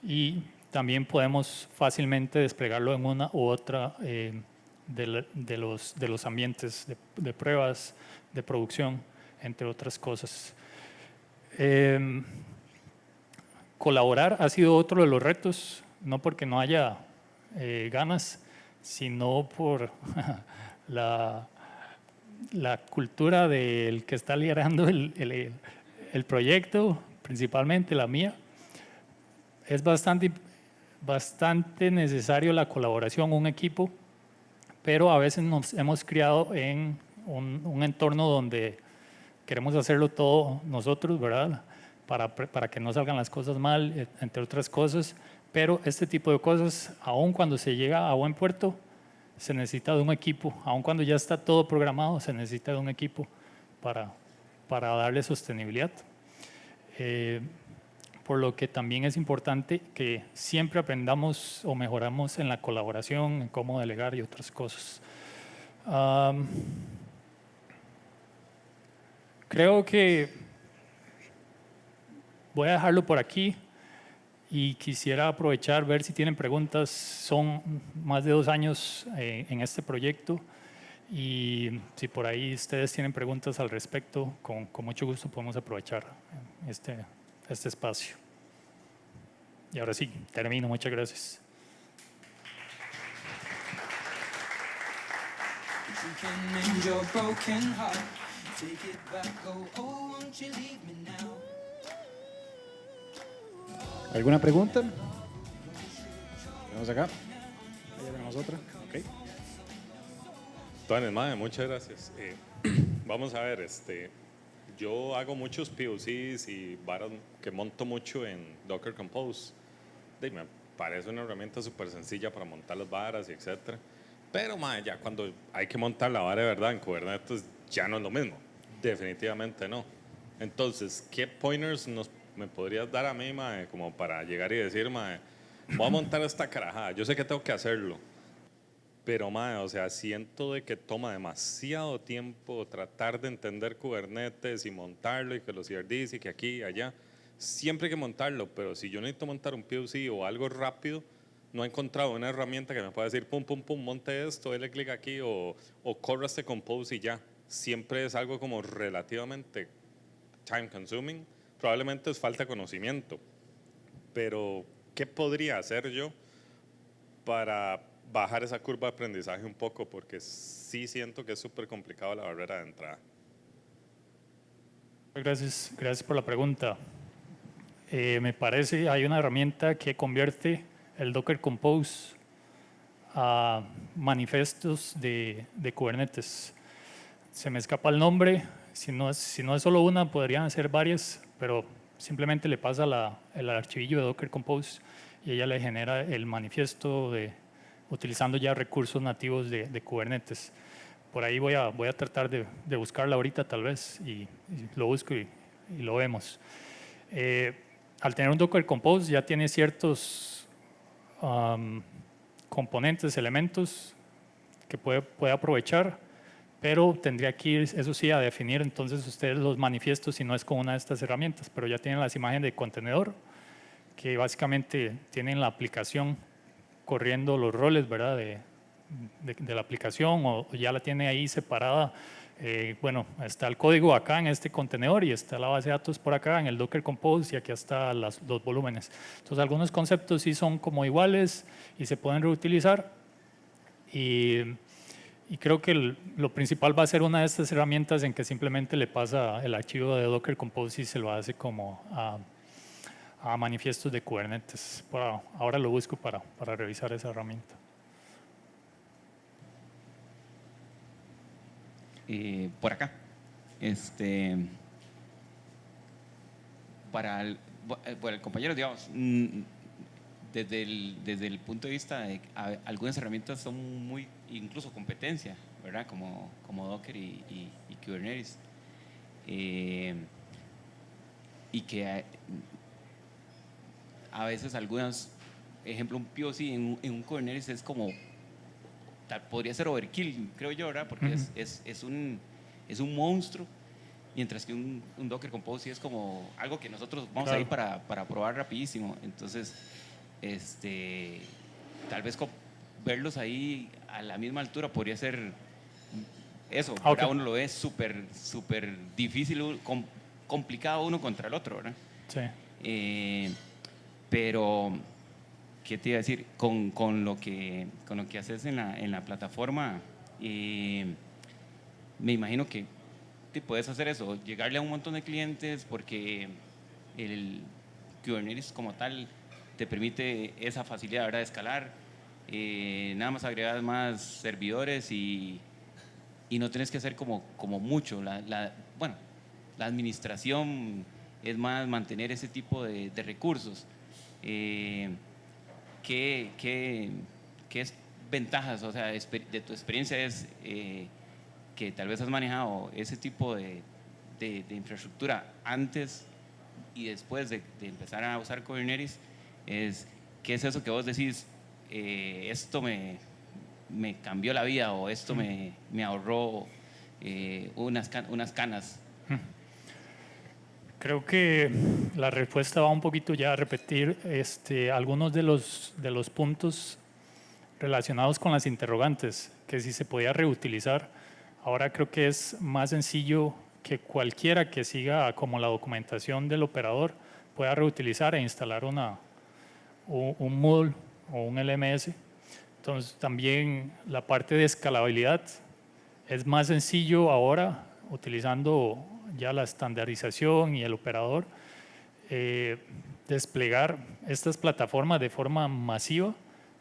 y también podemos fácilmente desplegarlo en una u otra de los ambientes de pruebas, de producción, entre otras cosas. Colaborar ha sido otro de los retos, no porque no haya ganas, sino por la cultura del que está liderando el proyecto, principalmente la mía. Es bastante necesario la colaboración, un equipo, pero a veces nos hemos criado en un entorno donde queremos hacerlo todo nosotros, ¿verdad? Para que no salgan las cosas mal, entre otras cosas. Pero este tipo de cosas, aun cuando se llega a buen puerto, se necesita de un equipo. Aun cuando ya está todo programado, se necesita de un equipo para darle sostenibilidad. Por lo que también es importante que siempre aprendamos o mejoramos en la colaboración, en cómo delegar y otras cosas. Creo que voy a dejarlo por aquí y quisiera aprovechar, ver si tienen preguntas. Son más de 2 años en este proyecto y si por ahí ustedes tienen preguntas al respecto, con mucho gusto podemos aprovechar este espacio. Y ahora sí, termino. Muchas gracias. ¿Alguna pregunta? Vamos acá. Allá tenemos otra. Okay. Tuanes, mae, muchas gracias. Vamos a ver, yo hago muchos POCs y varas que monto mucho en Docker Compose. Me parece una herramienta súper sencilla para montar las varas y etcétera. Pero mae, ya cuando hay que montar la vara de verdad en Kubernetes ya no es lo mismo. Definitivamente no. Entonces, ¿qué pointers me podrías dar a mí, mae, como para llegar y decir, mae, voy a montar esta carajada? Yo sé que tengo que hacerlo. Pero, mae, o sea, siento de que toma demasiado tiempo tratar de entender Kubernetes y montarlo y que los CRDs y que aquí y allá. Siempre hay que montarlo, pero si yo necesito montar un POC o algo rápido, no he encontrado una herramienta que me pueda decir, pum, pum, pum, monte esto, dale clic aquí o corra este compose y ya. Siempre es algo como relativamente time consuming. Probablemente es falta de conocimiento. Pero, ¿qué podría hacer yo para bajar esa curva de aprendizaje un poco? Porque sí siento que es súper complicado la barrera de entrada. Gracias por la pregunta. Me parece hay una herramienta que convierte el Docker Compose a manifestos de Kubernetes. Se me escapa el nombre. Si no es solo una, podrían ser varias, pero simplemente le pasa el archivillo de Docker Compose y ella le genera el manifiesto utilizando ya recursos nativos de Kubernetes. Por ahí voy a tratar de buscarla ahorita tal vez y lo busco y lo vemos. Al tener un Docker Compose ya tiene ciertos componentes, elementos que puede aprovechar, pero tendría que ir, eso sí, a definir entonces ustedes los manifiestos si no es con una de estas herramientas, pero ya tienen las imágenes de contenedor que básicamente tienen la aplicación corriendo los roles, ¿verdad? de la aplicación o ya la tiene ahí separada. Bueno, está el código acá en este contenedor y está la base de datos por acá en el Docker Compose y aquí están los volúmenes. Entonces algunos conceptos sí son como iguales y se pueden reutilizar y creo que lo principal va a ser una de estas herramientas en que simplemente le pasa el archivo de Docker Compose y se lo hace como a manifiestos de Kubernetes. Ahora lo busco para revisar esa herramienta. Por acá. Para el compañero, digamos, desde el punto de vista de algunas herramientas son muy, incluso competencia, ¿verdad? Como Docker y Kubernetes. Y que a veces algunas, ejemplo, un POC en un Kubernetes es como, podría ser overkill, creo yo, ¿verdad? Porque es un monstruo, mientras que un Docker Compose sí es como algo que nosotros vamos a ir para probar rapidísimo. Entonces, tal vez verlos ahí a la misma altura podría ser eso. Para uno lo es súper difícil, complicado uno contra el otro, ¿verdad? Sí. Pero, ¿qué te iba a decir? Con lo que haces en la plataforma, me imagino que te puedes hacer eso, llegarle a un montón de clientes, porque el Kubernetes como tal te permite esa facilidad, ¿verdad?, de escalar. Nada más agregas más servidores y no tienes que hacer como mucho. Bueno, la administración es más mantener ese tipo de recursos. ¿Qué es ventajas, o sea, de tu experiencia es que tal vez has manejado ese tipo de infraestructura antes y después de empezar a usar Kubernetes? ¿Qué es eso que vos decís, esto me cambió la vida, o esto me ahorró unas canas? Creo que la respuesta va un poquito ya a repetir algunos de los puntos relacionados con las interrogantes, que si se podía reutilizar. Ahora creo que es más sencillo que cualquiera que siga como la documentación del operador pueda reutilizar e instalar un Moodle o un LMS. Entonces también la parte de escalabilidad es más sencillo ahora utilizando ya la estandarización y el operador, desplegar estas plataformas de forma masiva,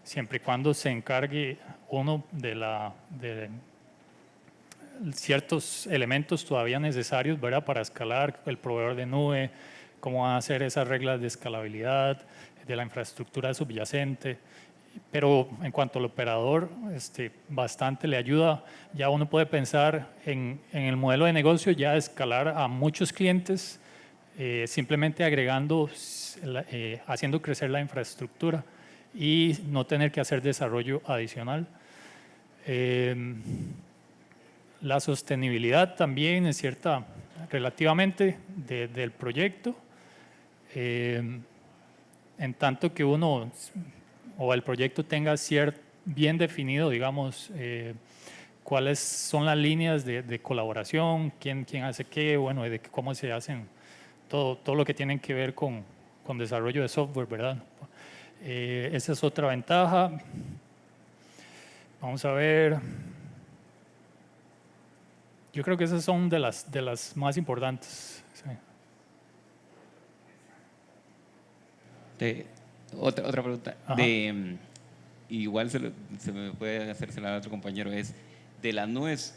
siempre y cuando se encargue uno de ciertos elementos todavía necesarios, ¿verdad?, para escalar, el proveedor de nube, cómo van a hacer esas reglas de escalabilidad de la infraestructura subyacente. Pero en cuanto al operador, bastante le ayuda. Ya uno puede pensar en el modelo de negocio, ya escalar a muchos clientes, simplemente agregando, haciendo crecer la infraestructura y no tener que hacer desarrollo adicional. La sostenibilidad también es cierta relativamente del proyecto, en tanto que uno o el proyecto tenga bien definido, digamos, cuáles son las líneas de colaboración, quién hace qué, bueno, de cómo se hacen todo lo que tiene que ver con desarrollo de software, ¿verdad? Esa es otra ventaja. Vamos a ver. Yo creo que esas son de las más importantes. Sí. Otra pregunta. Igual se me puede hacérsela a otro compañero. Es de las nubes.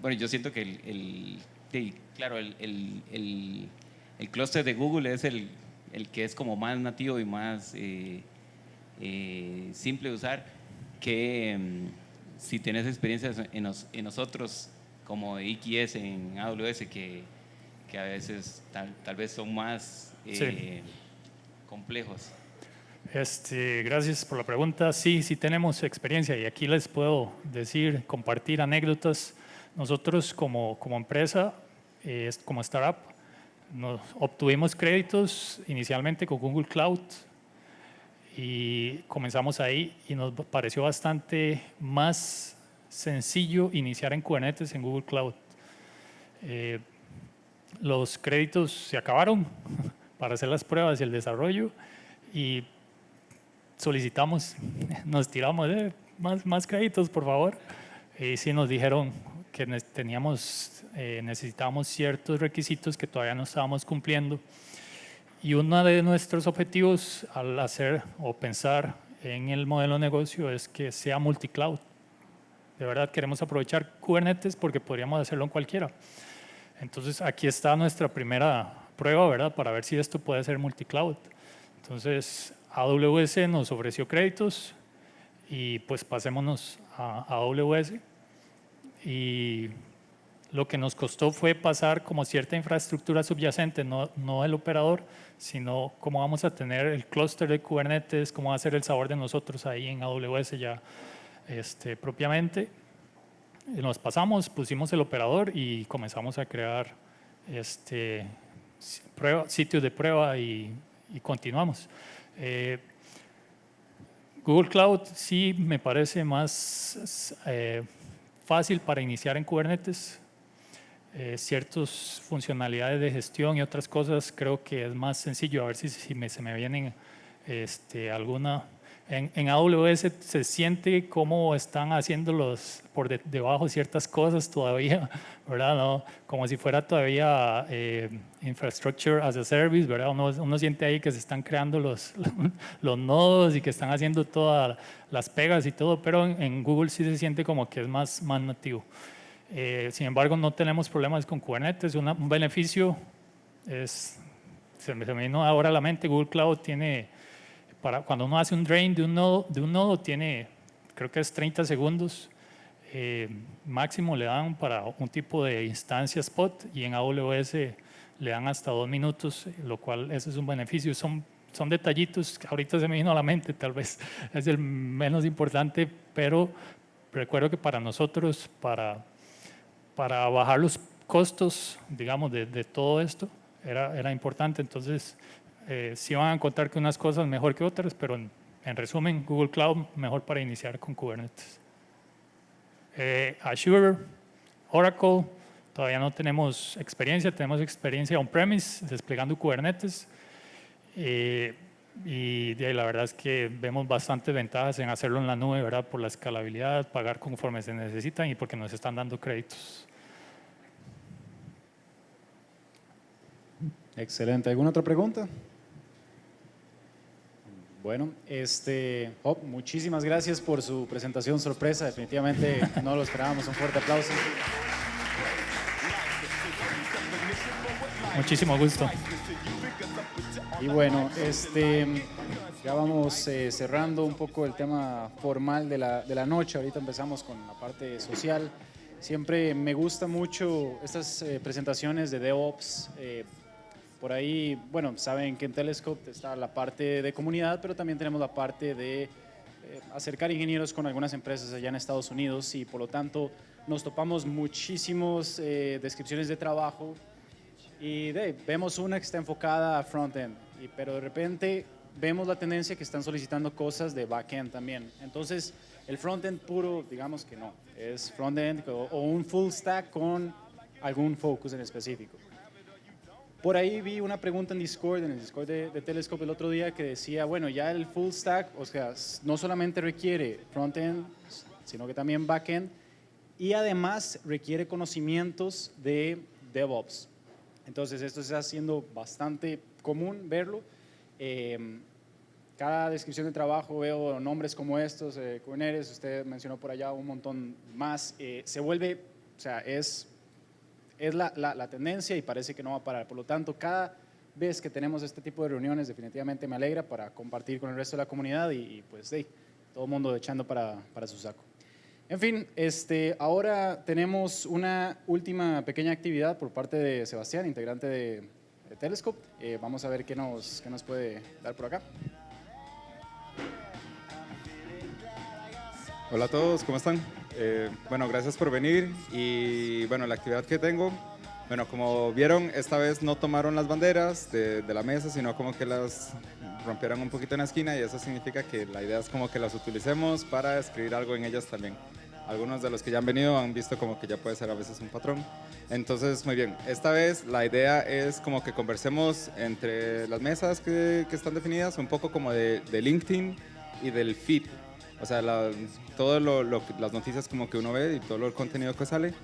Bueno, yo siento que claro, el clúster de Google es el que es como más nativo y más simple de usar. Que si tenés experiencias en nosotros como XS en AWS, que a veces tal vez son más complejos. Gracias por la pregunta. Sí tenemos experiencia, y aquí les puedo compartir anécdotas. Nosotros como empresa, como startup, obtuvimos créditos inicialmente con Google Cloud y comenzamos ahí, y nos pareció bastante más sencillo iniciar en Kubernetes en Google Cloud. Los créditos se acabaron para hacer las pruebas y el desarrollo, y solicitamos, nos tiramos más créditos, por favor. Y sí nos dijeron que necesitábamos ciertos requisitos que todavía no estábamos cumpliendo. Y uno de nuestros objetivos al hacer o pensar en el modelo de negocio es que sea multicloud. De verdad queremos aprovechar Kubernetes porque podríamos hacerlo en cualquiera. Entonces aquí está nuestra primera prueba, ¿verdad?, para ver si esto puede ser multicloud. Entonces AWS nos ofreció créditos y pues pasémonos a AWS, y Lo que nos costó fue pasar como cierta infraestructura subyacente, no el operador, sino cómo vamos a tener el clúster de Kubernetes, cómo va a ser el sabor de nosotros ahí en AWS ya propiamente. Nos pasamos, pusimos el operador y comenzamos a crear sitios de prueba y continuamos. Google Cloud sí me parece más fácil para iniciar en Kubernetes. Ciertas funcionalidades de gestión y otras cosas creo que es más sencillo. A ver si se me vienen alguna. En AWS se siente cómo están haciendo por debajo ciertas cosas todavía, ¿verdad? ¿No? Como si fuera todavía infrastructure as a service, ¿verdad? Uno siente ahí que se están creando los nodos y que están haciendo todas las pegas y todo, pero en Google sí se siente como que es más nativo. Sin embargo, no tenemos problemas con Kubernetes. Un beneficio se me vino ahora a la mente, Google Cloud tiene, cuando uno hace un drain de un nodo tiene, creo que es 30 segundos, máximo le dan para un tipo de instancia spot, y en AWS le dan hasta 2 minutos, lo cual ese es un beneficio. Son detallitos que ahorita se me vino a la mente, tal vez es el menos importante, pero recuerdo que para nosotros, para bajar los costos, digamos, de todo esto, era importante. Entonces, sí van a encontrar que unas cosas mejor que otras, pero en resumen, Google Cloud mejor para iniciar con Kubernetes. Azure, Oracle, todavía no tenemos experiencia on-premise desplegando Kubernetes. Y la verdad es que vemos bastantes ventajas en hacerlo en la nube, ¿verdad? Por la escalabilidad, pagar conforme se necesitan y porque nos están dando créditos. Excelente. ¿Alguna otra pregunta? Bueno, Job, muchísimas gracias por su presentación sorpresa. Definitivamente no lo esperábamos. Un fuerte aplauso. Muchísimo gusto. Y bueno, ya vamos cerrando un poco el tema formal de la noche. Ahorita empezamos con la parte social. Siempre me gusta mucho estas presentaciones de DevOps. Por ahí, bueno, saben que en Telescope está la parte de comunidad, pero también tenemos la parte de acercar ingenieros con algunas empresas allá en Estados Unidos, y por lo tanto nos topamos muchísimos descripciones de trabajo y vemos una que está enfocada a front-end, pero de repente vemos la tendencia que están solicitando cosas de back-end también. Entonces, el front-end puro, digamos que no, es front-end o un full stack con algún focus en específico. Por ahí vi una pregunta en el Discord de Telescope el otro día, que decía, bueno, ya el full stack, o sea, no solamente requiere front-end, sino que también back-end, y además requiere conocimientos de DevOps. Entonces, esto se está haciendo bastante común verlo. Cada descripción de trabajo veo nombres como estos, Kubernetes, usted mencionó por allá un montón más. Se vuelve, o sea, es la tendencia y parece que no va a parar. Por lo tanto, cada vez que tenemos este tipo de reuniones, definitivamente me alegra para compartir con el resto de la comunidad y pues todo el mundo echando para su saco. En fin, ahora tenemos una última pequeña actividad por parte de Sebastián, integrante de Telescope. Vamos a ver qué nos puede dar por acá. Hola a todos, ¿cómo están? Bueno, gracias por venir. Y bueno, la actividad que tengo, bueno, como vieron, esta vez no tomaron las banderas de la mesa, sino como que las rompieron un poquito en la esquina, y eso significa que la idea es como que las utilicemos para escribir algo en ellas también. Algunos de los que ya han venido han visto como que ya puede ser a veces un patrón. Entonces, muy bien, esta vez la idea es como que conversemos entre las mesas que están definidas, un poco como de LinkedIn y del feed. O sea, todo las noticias como que uno ve y todo el contenido que sale.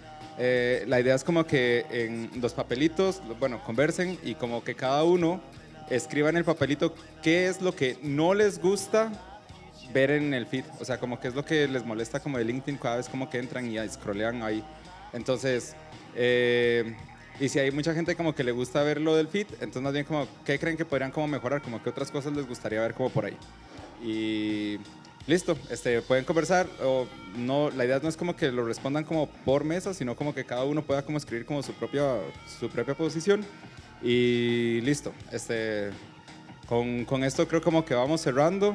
La idea es como que en los papelitos, bueno, conversen y como que cada uno escriba en el papelito qué es lo que no les gusta ver en el feed. O sea, como qué es lo que les molesta como de LinkedIn cada vez como que entran y scrollean ahí. Entonces, y si hay mucha gente como que le gusta ver lo del feed, entonces más bien como, ¿qué creen que podrían como mejorar? Como que otras cosas les gustaría ver como por ahí. Y listo, pueden conversar. O no, la idea no es como que lo respondan como por mesa, sino como que cada uno pueda como escribir como su propia posición. Y listo. Con esto creo como que vamos cerrando.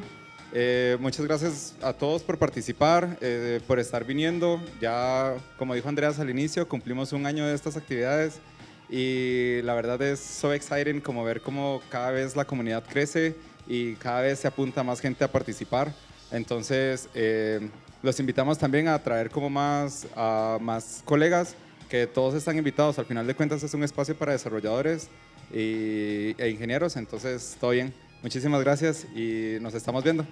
Muchas gracias a todos por participar, por estar viniendo. Ya, como dijo Andreas al inicio, cumplimos un año de estas actividades y la verdad es so exciting como ver cómo cada vez la comunidad crece y cada vez se apunta más gente a participar. Entonces, los invitamos también a traer como a más colegas, que todos están invitados. Al final de cuentas es un espacio para desarrolladores e ingenieros, entonces todo bien. Muchísimas gracias y nos estamos viendo.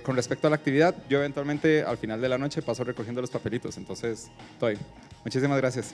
Con respecto a la actividad, yo eventualmente al final de la noche paso recogiendo los papelitos, entonces todo bien. Muchísimas gracias.